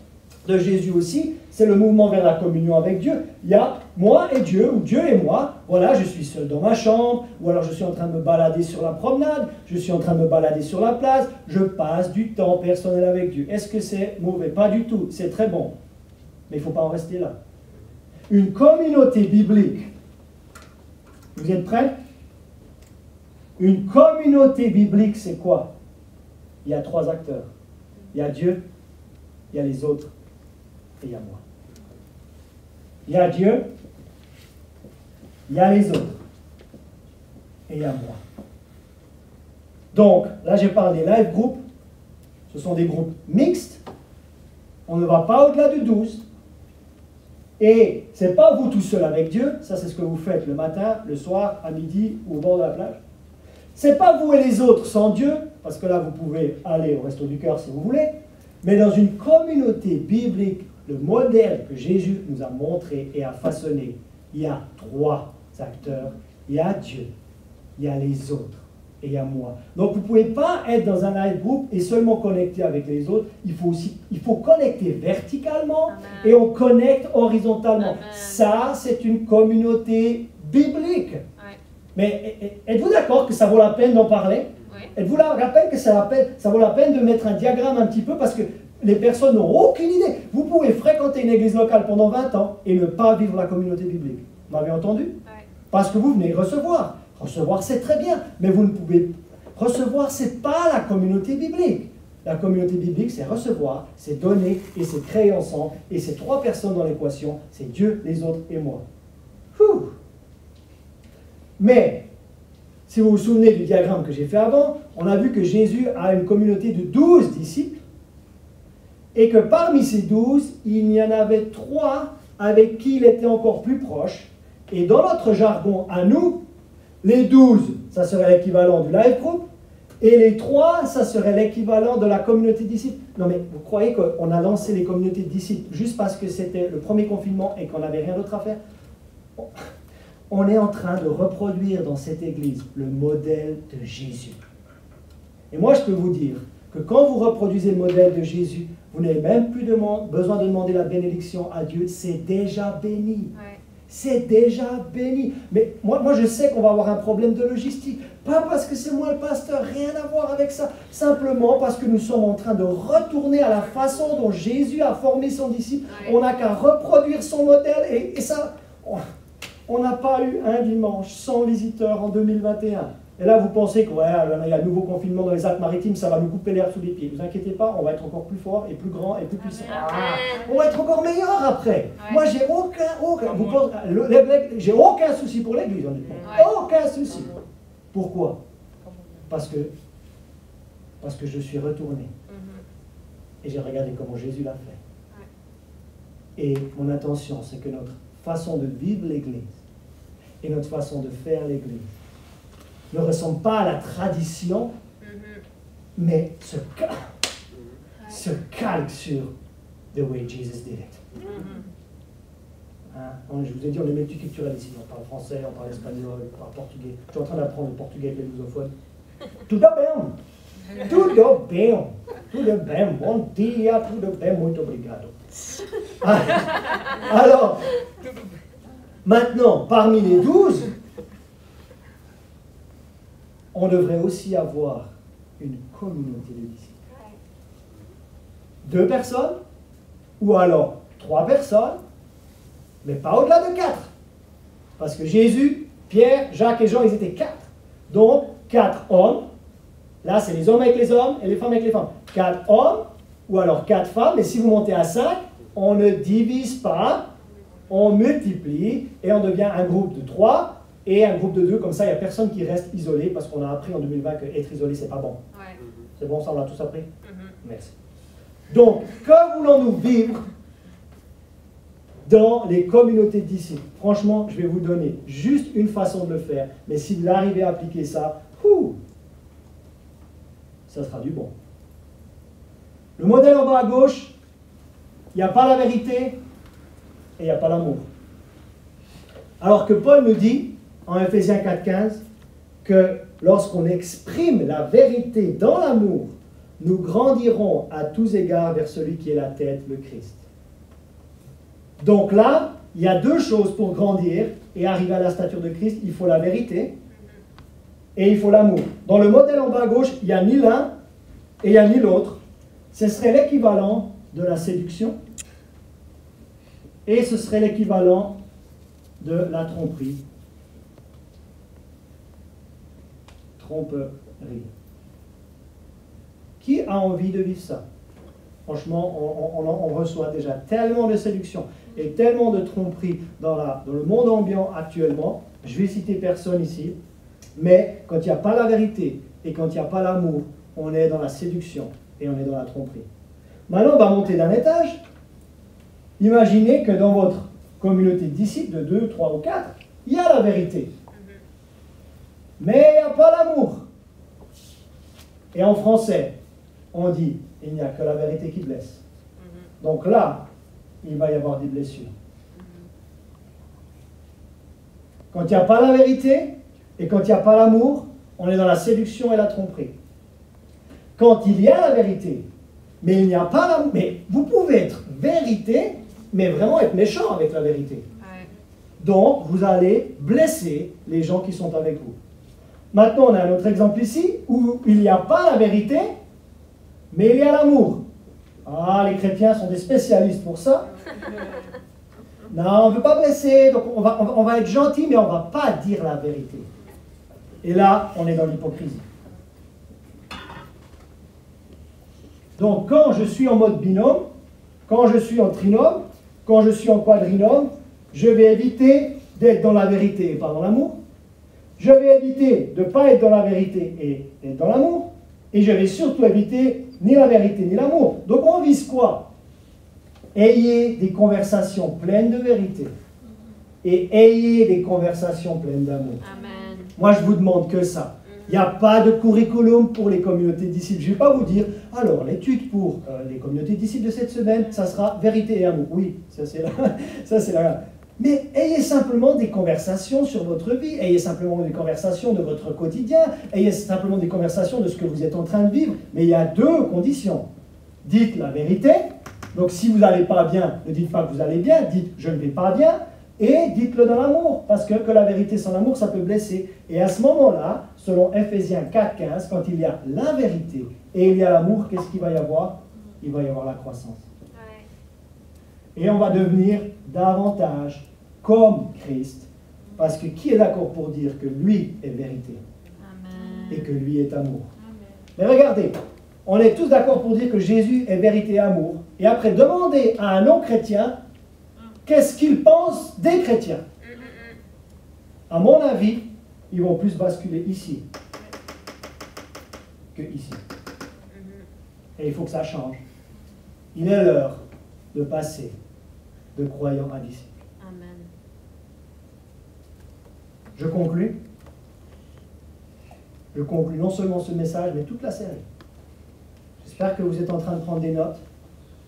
de Jésus aussi, c'est le mouvement vers la communion avec Dieu. Il y a moi et Dieu, ou Dieu et moi. Voilà, je suis seul dans ma chambre, ou alors je suis en train de me balader sur la promenade, je suis en train de me balader sur la place, je passe du temps personnel avec Dieu. Est-ce que c'est mauvais? Pas du tout, c'est très bon. Mais il ne faut pas en rester là. Une communauté biblique, vous êtes prêts? Une communauté biblique, c'est quoi? Il y a 3 acteurs. Il y a Dieu, il y a les autres, et il y a moi. Il y a Dieu, il y a les autres, et il y a moi. Donc, là je parle des live groups. Ce sont des groupes mixtes. On ne va pas au-delà de 12. Et ce n'est pas vous tout seul avec Dieu, ça c'est ce que vous faites le matin, le soir, à midi ou au bord de la plage. Ce n'est pas vous et les autres sans Dieu, parce que là vous pouvez aller au resto du cœur si vous voulez, mais dans une communauté biblique, le modèle que Jésus nous a montré et a façonné, il y a 3 acteurs, il y a Dieu, il y a les autres, et il y a moi. Donc vous ne pouvez pas être dans un live group et seulement connecter avec les autres. Il faut connecter verticalement et on connecte horizontalement. Amen. Ça, c'est une communauté biblique. Ouais. Mais êtes-vous d'accord que ça vaut la peine d'en parler? Oui. Êtes-vous là, rappelle que ça vaut la peine de mettre un diagramme un petit peu parce que les personnes n'ont aucune idée. Vous pouvez fréquenter une église locale pendant 20 ans et ne pas vivre la communauté biblique. Vous m'avez entendu? Ouais. Parce que vous venez recevoir. Recevoir, c'est très bien, mais vous ne pouvez... Recevoir, ce n'est pas la communauté biblique. La communauté biblique, c'est recevoir, c'est donner et c'est créer ensemble. Et c'est 3 personnes dans l'équation, c'est Dieu, les autres et moi. Ouh. Mais, si vous vous souvenez du diagramme que j'ai fait avant, on a vu que Jésus a une communauté de 12 disciples et que parmi ces 12, il y en avait 3 avec qui il était encore plus proche. Et dans notre jargon à nous, les 12, ça serait l'équivalent du live group, et les 3, ça serait l'équivalent de la communauté de disciples. Non mais vous croyez qu'on a lancé les communautés de disciples juste parce que c'était le premier confinement et qu'on n'avait rien d'autre à faire? On est en train de reproduire dans cette église le modèle de Jésus. Et moi je peux vous dire que quand vous reproduisez le modèle de Jésus, vous n'avez même plus besoin de demander la bénédiction à Dieu, c'est déjà béni. Ouais. C'est déjà béni. Mais moi je sais qu'on va avoir un problème de logistique. Pas parce que c'est moi le pasteur, rien à voir avec ça. Simplement parce que nous sommes en train de retourner à la façon dont Jésus a formé son disciple. Ouais. On n'a qu'à reproduire son modèle. Et ça, on n'a pas eu un dimanche sans visiteurs en 2021. Et là, vous pensez qu'il y a un nouveau confinement dans les Alpes-Maritimes, ça va nous couper l'herbe sous les pieds. Ne vous inquiétez pas, on va être encore plus fort et plus grand et plus puissant. Amen. On va être encore meilleur après. Ouais. Moi, j'ai j'ai aucun souci pour l'église, honnêtement. Ouais. Aucun souci. Pourquoi? Parce que je suis retourné et j'ai regardé comment Jésus l'a fait. Et mon intention, c'est que notre façon de vivre l'église et notre façon de faire l'église ne ressemble pas à la tradition, mais se calque sur the way Jesus did it. Hein? Je vous ai dit, on est multiculturel ici. On parle français, on parle espagnol, on parle portugais. Je suis en train d'apprendre le portugais avec les lusophones. Tudo bem. Tudo bem. Tudo bem. Bom dia, tudo bem. Muito obrigado. Alors, maintenant, parmi les 12, on devrait aussi avoir une communauté de disciples. 2 personnes, ou alors 3 personnes, mais pas au-delà de 4. Parce que Jésus, Pierre, Jacques et Jean, ils étaient 4. Donc, 4 hommes. Là, c'est les hommes avec les hommes et les femmes avec les femmes. 4 hommes, ou alors 4 femmes. Et si vous montez à 5, on ne divise pas, on multiplie, et on devient un groupe de 3 et un groupe de 2. Comme ça, il n'y a personne qui reste isolé, parce qu'on a appris en 2020 qu'être isolé, c'est pas bon. Ouais. C'est bon, ça, on l'a tous appris? Merci. Donc, que voulons-nous vivre dans les communautés de disciples? Franchement, je vais vous donner juste une façon de le faire, mais si vous arrivez à appliquer ça, ça sera du bon. Le modèle en bas à gauche, il n'y a pas la vérité et il n'y a pas l'amour. Alors que Paul nous dit, en Ephésiens 4,15, que lorsqu'on exprime la vérité dans l'amour, nous grandirons à tous égards vers celui qui est la tête, le Christ. Donc là, il y a 2 choses pour grandir et arriver à la stature de Christ. Il faut la vérité et il faut l'amour. Dans le modèle en bas à gauche, il n'y a ni l'un et il n'y a ni l'autre. Ce serait l'équivalent de la séduction et ce serait l'équivalent de la tromperie. Tromperie. Qui a envie de vivre ça? Franchement, on reçoit déjà tellement de séduction et tellement de tromperie dans le monde ambiant actuellement. Je vais citer personne ici, mais quand il n'y a pas la vérité et quand il n'y a pas l'amour, on est dans la séduction et on est dans la tromperie. Maintenant, on va monter d'un étage. Imaginez que dans votre communauté de disciples de 2, 3 ou 4, il y a la vérité. Mais il n'y a pas l'amour. Et en français, on dit, il n'y a que la vérité qui blesse. Donc là, il va y avoir des blessures. Quand il n'y a pas la vérité et quand il n'y a pas l'amour, on est dans la séduction et la tromperie. Quand il y a la vérité, mais il n'y a pas l'amour. Mais vous pouvez être vérité, mais vraiment être méchant avec la vérité. Donc, vous allez blesser les gens qui sont avec vous. Maintenant, on a un autre exemple ici, où il n'y a pas la vérité, mais il y a l'amour. Ah, les chrétiens sont des spécialistes pour ça. Non, on ne veut pas blesser, donc on va être gentil, mais on ne va pas dire la vérité. Et là, on est dans l'hypocrisie. Donc, quand je suis en mode binôme, quand je suis en trinôme, quand je suis en quadrinôme, je vais éviter d'être dans la vérité et pas dans l'amour. Je vais éviter de ne pas être dans la vérité et être dans l'amour. Et je vais surtout éviter ni la vérité ni l'amour. Donc, on vise quoi? Ayez des conversations pleines de vérité. Et ayez des conversations pleines d'amour. Amen. Moi, je vous demande que ça. Il n'y a pas de curriculum pour les communautés de disciples. Je ne vais pas vous dire, alors l'étude pour les communautés de disciples de cette semaine, ça sera vérité et amour. Oui, ça c'est là. Mais ayez simplement des conversations sur votre vie, ayez simplement des conversations de votre quotidien, ayez simplement des conversations de ce que vous êtes en train de vivre. Mais il y a deux conditions. Dites la vérité. Donc si vous n'allez pas bien, ne dites pas que vous allez bien, dites je ne vais pas bien. Et dites-le dans l'amour, parce que la vérité sans l'amour, ça peut blesser. Et à ce moment-là, selon Ephésiens 4,15, quand il y a la vérité et il y a l'amour, qu'est-ce qu'il va y avoir? Il va y avoir la croissance. Ouais. Et on va devenir davantage comme Christ, parce que qui est d'accord pour dire que lui est vérité? Amen. Et que lui est amour? Amen. Mais regardez, on est tous d'accord pour dire que Jésus est vérité et amour. Et après, demandez à un non-chrétien qu'est-ce qu'ils pensent des chrétiens. À mon avis, ils vont plus basculer ici que ici. Et il faut que ça change. Il est l'heure de passer de croyants à disciples. Amen. Je conclus. Je conclus non seulement ce message, mais toute la série. J'espère que vous êtes en train de prendre des notes.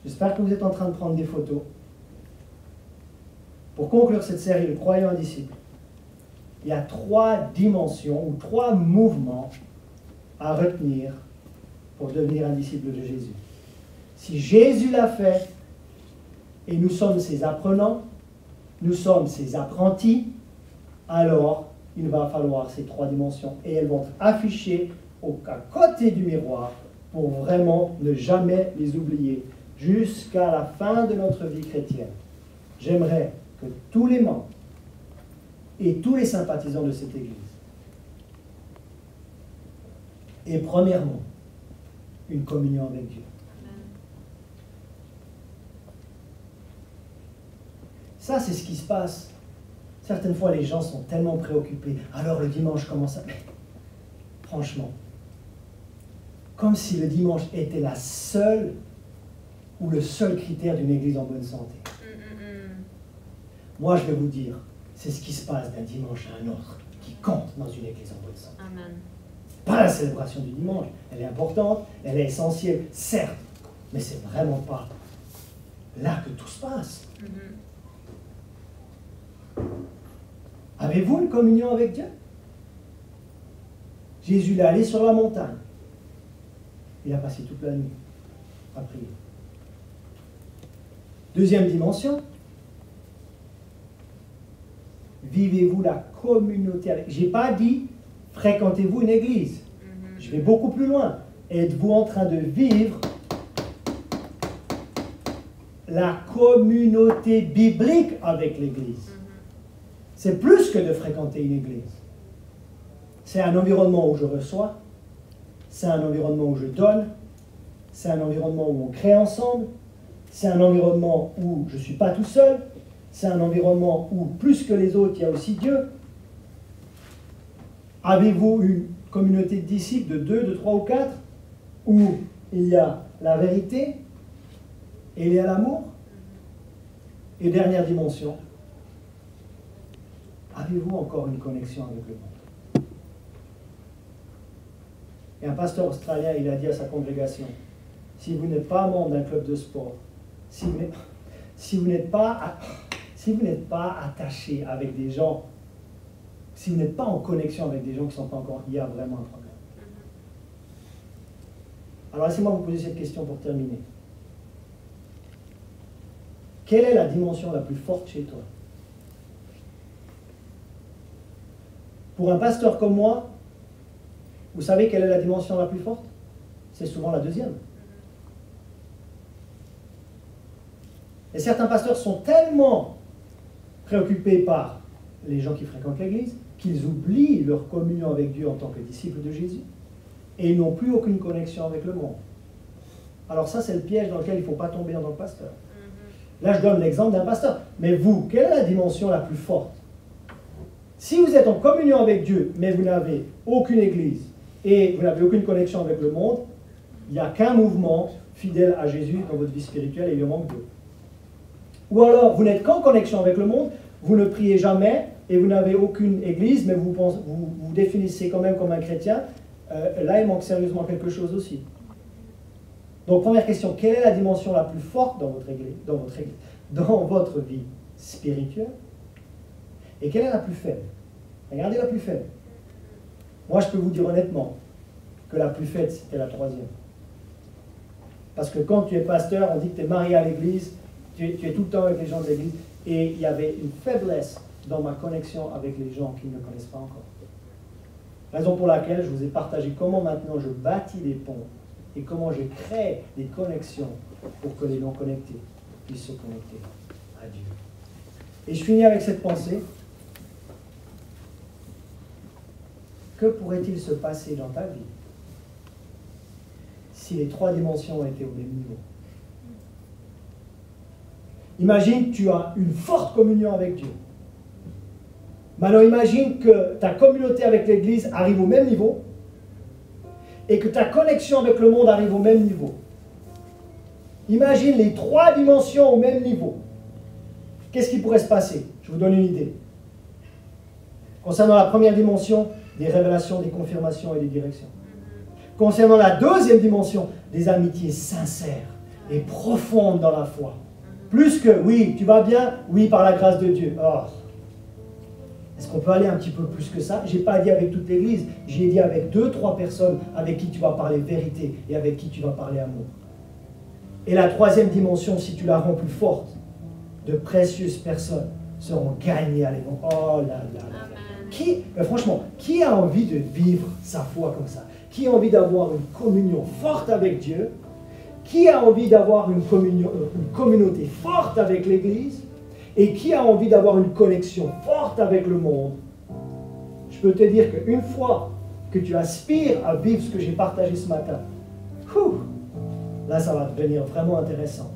J'espère que vous êtes en train de prendre des photos. Pour conclure cette série de croyants et disciples, il y a 3 dimensions ou 3 mouvements à retenir pour devenir un disciple de Jésus. Si Jésus l'a fait, et nous sommes ses apprenants, nous sommes ses apprentis, alors il va falloir ces 3 dimensions et elles vont être affichées à côté du miroir pour vraiment ne jamais les oublier jusqu'à la fin de notre vie chrétienne. J'aimerais que tous les membres et tous les sympathisants de cette Église aient premièrement une communion avec Dieu. Ça, c'est ce qui se passe. Certaines fois, les gens sont tellement préoccupés. Alors, le dimanche, comment ça? Mais, franchement, comme si le dimanche était la seule ou le seul critère d'une Église en bonne santé. Moi, je vais vous dire, c'est ce qui se passe d'un dimanche à un autre qui compte dans une Église en bonne santé. Amen. Pas la célébration du dimanche. Elle est importante, elle est essentielle, certes, mais c'est vraiment pas là que tout se passe. Avez-vous une communion avec Dieu? Jésus est allé sur la montagne. Il a passé toute la nuit à prier. Deuxième dimension, vivez-vous la communauté avec... Je n'ai pas dit fréquentez-vous une église. Je vais beaucoup plus loin. Êtes-vous en train de vivre la communauté biblique avec l'église? C'est plus que de fréquenter une église. C'est un environnement où je reçois, c'est un environnement où je donne, c'est un environnement où on crée ensemble, c'est un environnement où je ne suis pas tout seul, c'est un environnement où, plus que les autres, il y a aussi Dieu. Avez-vous une communauté de disciples de 2, de 3 ou 4, où il y a la vérité et il y a l'amour? Et dernière dimension, avez-vous encore une connexion avec le monde? Et un pasteur australien, il a dit à sa congrégation, si vous n'êtes pas membre d'un club de sport, si vous n'êtes pas attaché avec des gens, si vous n'êtes pas en connexion avec des gens qui ne sont pas encore, il y a vraiment un problème. Alors laissez-moi vous poser cette question pour terminer. Quelle est la dimension la plus forte chez toi? Pour un pasteur comme moi, vous savez quelle est la dimension la plus forte? C'est souvent la deuxième. Et certains pasteurs sont tellement préoccupés par les gens qui fréquentent l'église qu'ils oublient leur communion avec Dieu en tant que disciples de Jésus et ils n'ont plus aucune connexion avec le monde. Alors ça, c'est le piège dans lequel il ne faut pas tomber en tant que pasteur. Là, je donne l'exemple d'un pasteur. Mais vous, quelle est la dimension la plus forte? Si vous êtes en communion avec Dieu, mais vous n'avez aucune église et vous n'avez aucune connexion avec le monde, il n'y a qu'un mouvement fidèle à Jésus dans votre vie spirituelle et il en manque deux. Ou alors, vous n'êtes qu'en connexion avec le monde, vous ne priez jamais et vous n'avez aucune église, mais vous définissez quand même comme un chrétien. Là, il manque sérieusement quelque chose aussi. Donc, première question, quelle est la dimension la plus forte dans votre église, dans votre vie spirituelle? Et quelle est la plus faible? Regardez la plus faible. Moi, je peux vous dire honnêtement que la plus faible, c'était la troisième. Parce que quand tu es pasteur, on dit que tu es marié à l'église, tu es tout le temps avec les gens de l'église, et il y avait une faiblesse dans ma connexion avec les gens qui ne me connaissent pas encore. Raison pour laquelle je vous ai partagé comment maintenant je bâtis des ponts et comment je crée des connexions pour que les non connectés puissent se connecter à Dieu. Et je finis avec cette pensée. Que pourrait-il se passer dans ta vie si les trois dimensions étaient au même niveau? Imagine que tu as une forte communion avec Dieu. Maintenant, imagine que ta communauté avec l'Église arrive au même niveau et que ta connexion avec le monde arrive au même niveau. Imagine les trois dimensions au même niveau. Qu'est-ce qui pourrait se passer? Je vous donne une idée. Concernant la première dimension, des révélations, des confirmations et des directions. Concernant la deuxième dimension, des amitiés sincères et profondes dans la foi. Plus que, oui, tu vas bien, oui, par la grâce de Dieu. Oh. Est-ce qu'on peut aller un petit peu plus que ça? Je n'ai pas dit avec toute l'Église, j'ai dit avec 2-3 personnes avec qui tu vas parler vérité et avec qui tu vas parler amour. Et la troisième dimension, si tu la rends plus forte, de précieuses personnes seront gagnées à l'évangile. Oh là là là. Franchement, qui a envie de vivre sa foi comme ça? Qui a envie d'avoir une communion forte avec Dieu? Qui a envie d'avoir une communauté forte avec l'Église? Et qui a envie d'avoir une connexion forte avec le monde? Je peux te dire qu'une fois que tu aspires à vivre ce que j'ai partagé ce matin, là ça va devenir vraiment intéressant.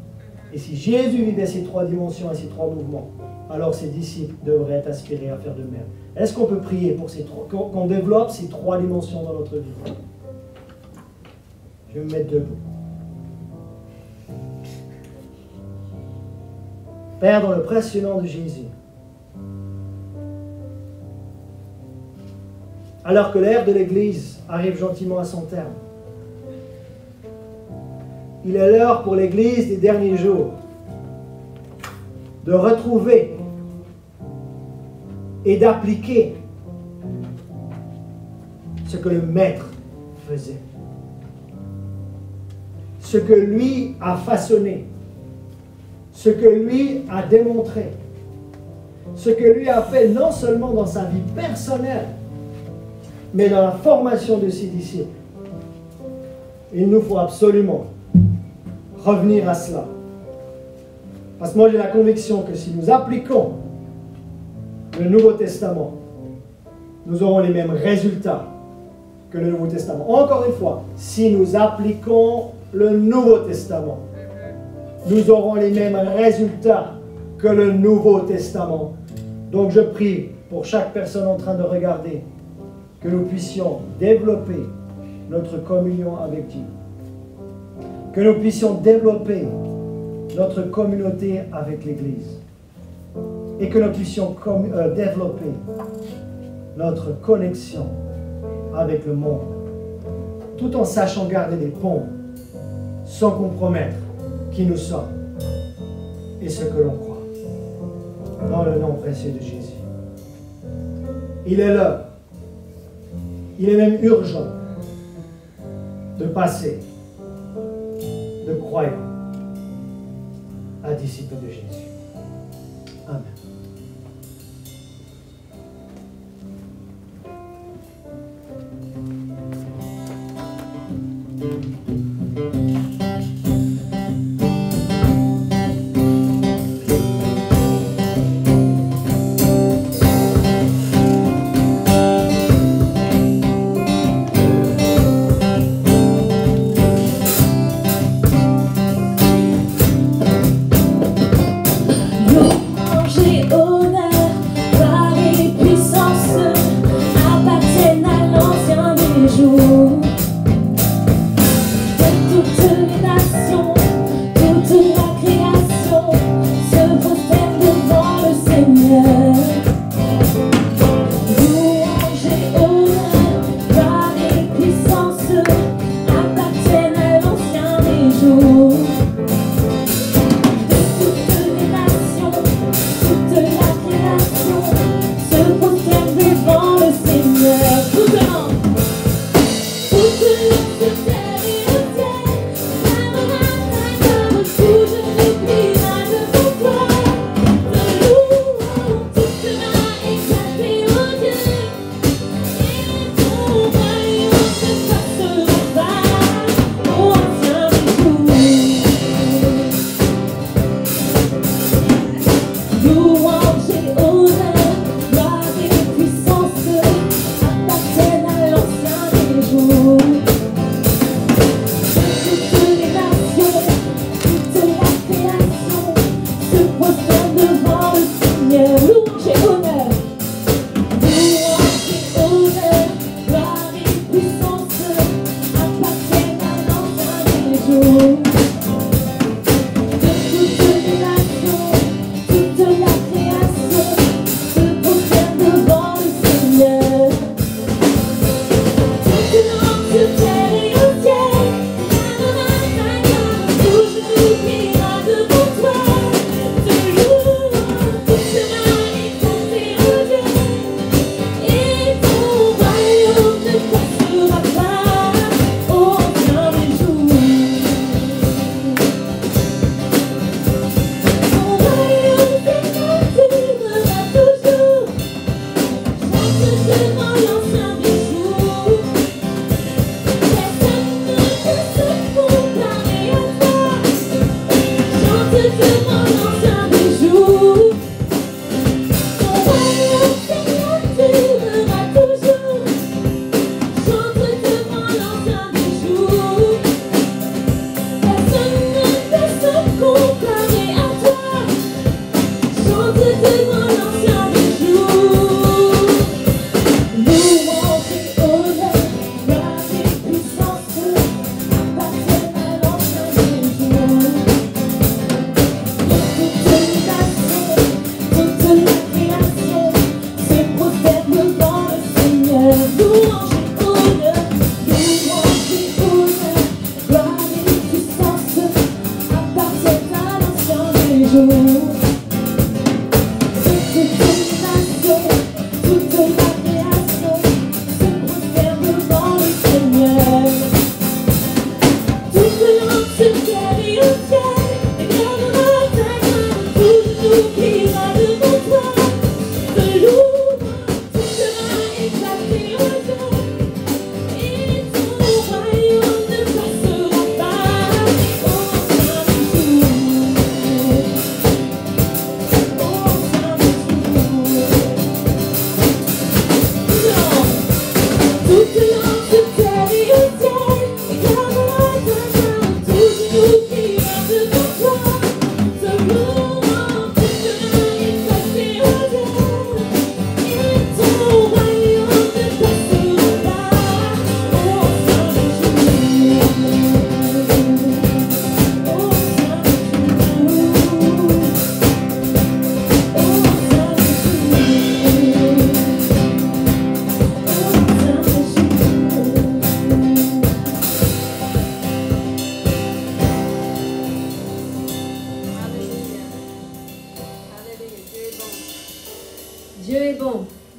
Et si Jésus vivait ces trois dimensions et ces trois mouvements, alors ses disciples devraient être aspirés à faire de même. Est-ce qu'on peut prier pour ces trois, qu'on développe ces trois dimensions dans notre vie? Je vais me mettre debout. Père, dans le précieux nom de Jésus, alors que l'ère de l'Église arrive gentiment à son terme, il est l'heure pour l'Église des derniers jours de retrouver et d'appliquer ce que le Maître faisait, ce que lui a façonné, ce que lui a démontré, ce que lui a fait non seulement dans sa vie personnelle, mais dans la formation de ses disciples. Il nous faut absolument revenir à cela. Parce que moi j'ai la conviction que si nous appliquons le Nouveau Testament, nous aurons les mêmes résultats que le Nouveau Testament. Encore une fois, si nous appliquons le Nouveau Testament, nous aurons les mêmes résultats que le Nouveau Testament. Donc je prie pour chaque personne en train de regarder que nous puissions développer notre communion avec Dieu. Que nous puissions développer notre communauté avec l'Église. Et que nous puissions développer notre connexion avec le monde. Tout en sachant garder des ponts sans compromettre qui nous sommes et ce que l'on croit. Dans le nom précieux de Jésus. Il est l'heure. Il est même urgent de passer de croyants à disciples de Jésus. Amen.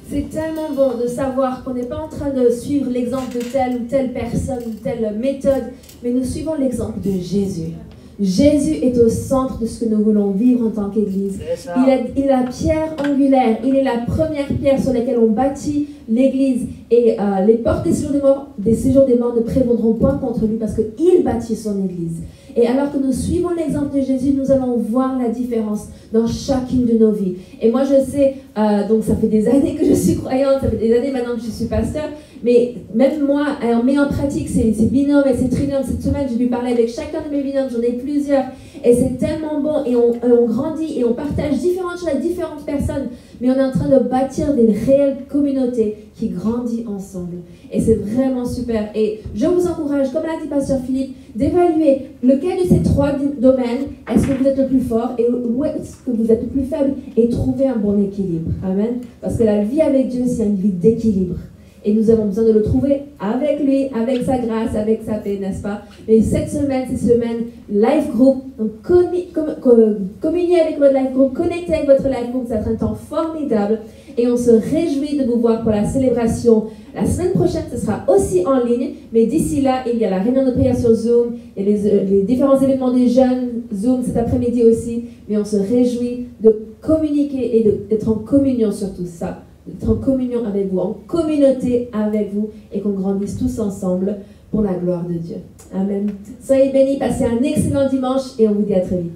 C'est tellement bon de savoir qu'on n'est pas en train de suivre l'exemple de telle ou telle personne ou telle méthode, mais nous suivons l'exemple de Jésus. Jésus est au centre de ce que nous voulons vivre en tant qu'Église. Il est la pierre angulaire, il est la première pierre sur laquelle on bâtit l'Église. Et les portes des séjours des morts ne prévaudront point contre lui parce qu'il bâtit son Église. Et alors que nous suivons l'exemple de Jésus, nous allons voir la différence dans chacune de nos vies. Et moi je sais, donc ça fait des années que je suis croyante, ça fait des années maintenant que je suis pasteur, mais même moi, on met en pratique ces binômes et ces trinômes. Cette semaine, j'ai pu parler avec chacun de mes binômes, j'en ai plusieurs. Et c'est tellement bon, et on grandit, et on partage différentes choses à différentes personnes. Mais on est en train de bâtir des réelles communautés qui grandissent ensemble. Et c'est vraiment super. Et je vous encourage, comme l'a dit Pasteur Philippe, d'évaluer lequel de ces 3 domaines est-ce que vous êtes le plus fort et où est-ce que vous êtes le plus faible, et trouver un bon équilibre. Amen. Parce que la vie avec Dieu, c'est une vie d'équilibre. Et nous avons besoin de le trouver avec lui, avec sa grâce, avec sa paix, n'est-ce pas? Et cette semaine, c'est semaine live group. Donc, communiez avec votre live group, connectez avec votre live group. Ça va être un temps formidable. Et on se réjouit de vous voir pour la célébration. La semaine prochaine, ce sera aussi en ligne. Mais d'ici là, il y a la réunion de prière sur Zoom. Il y a les différents événements des jeunes, Zoom cet après-midi aussi. Mais on se réjouit de communiquer et d'être en communion sur tout ça. D'être en communion avec vous, en communauté avec vous, et qu'on grandisse tous ensemble pour la gloire de Dieu. Amen. Soyez bénis, passez un excellent dimanche et on vous dit à très vite.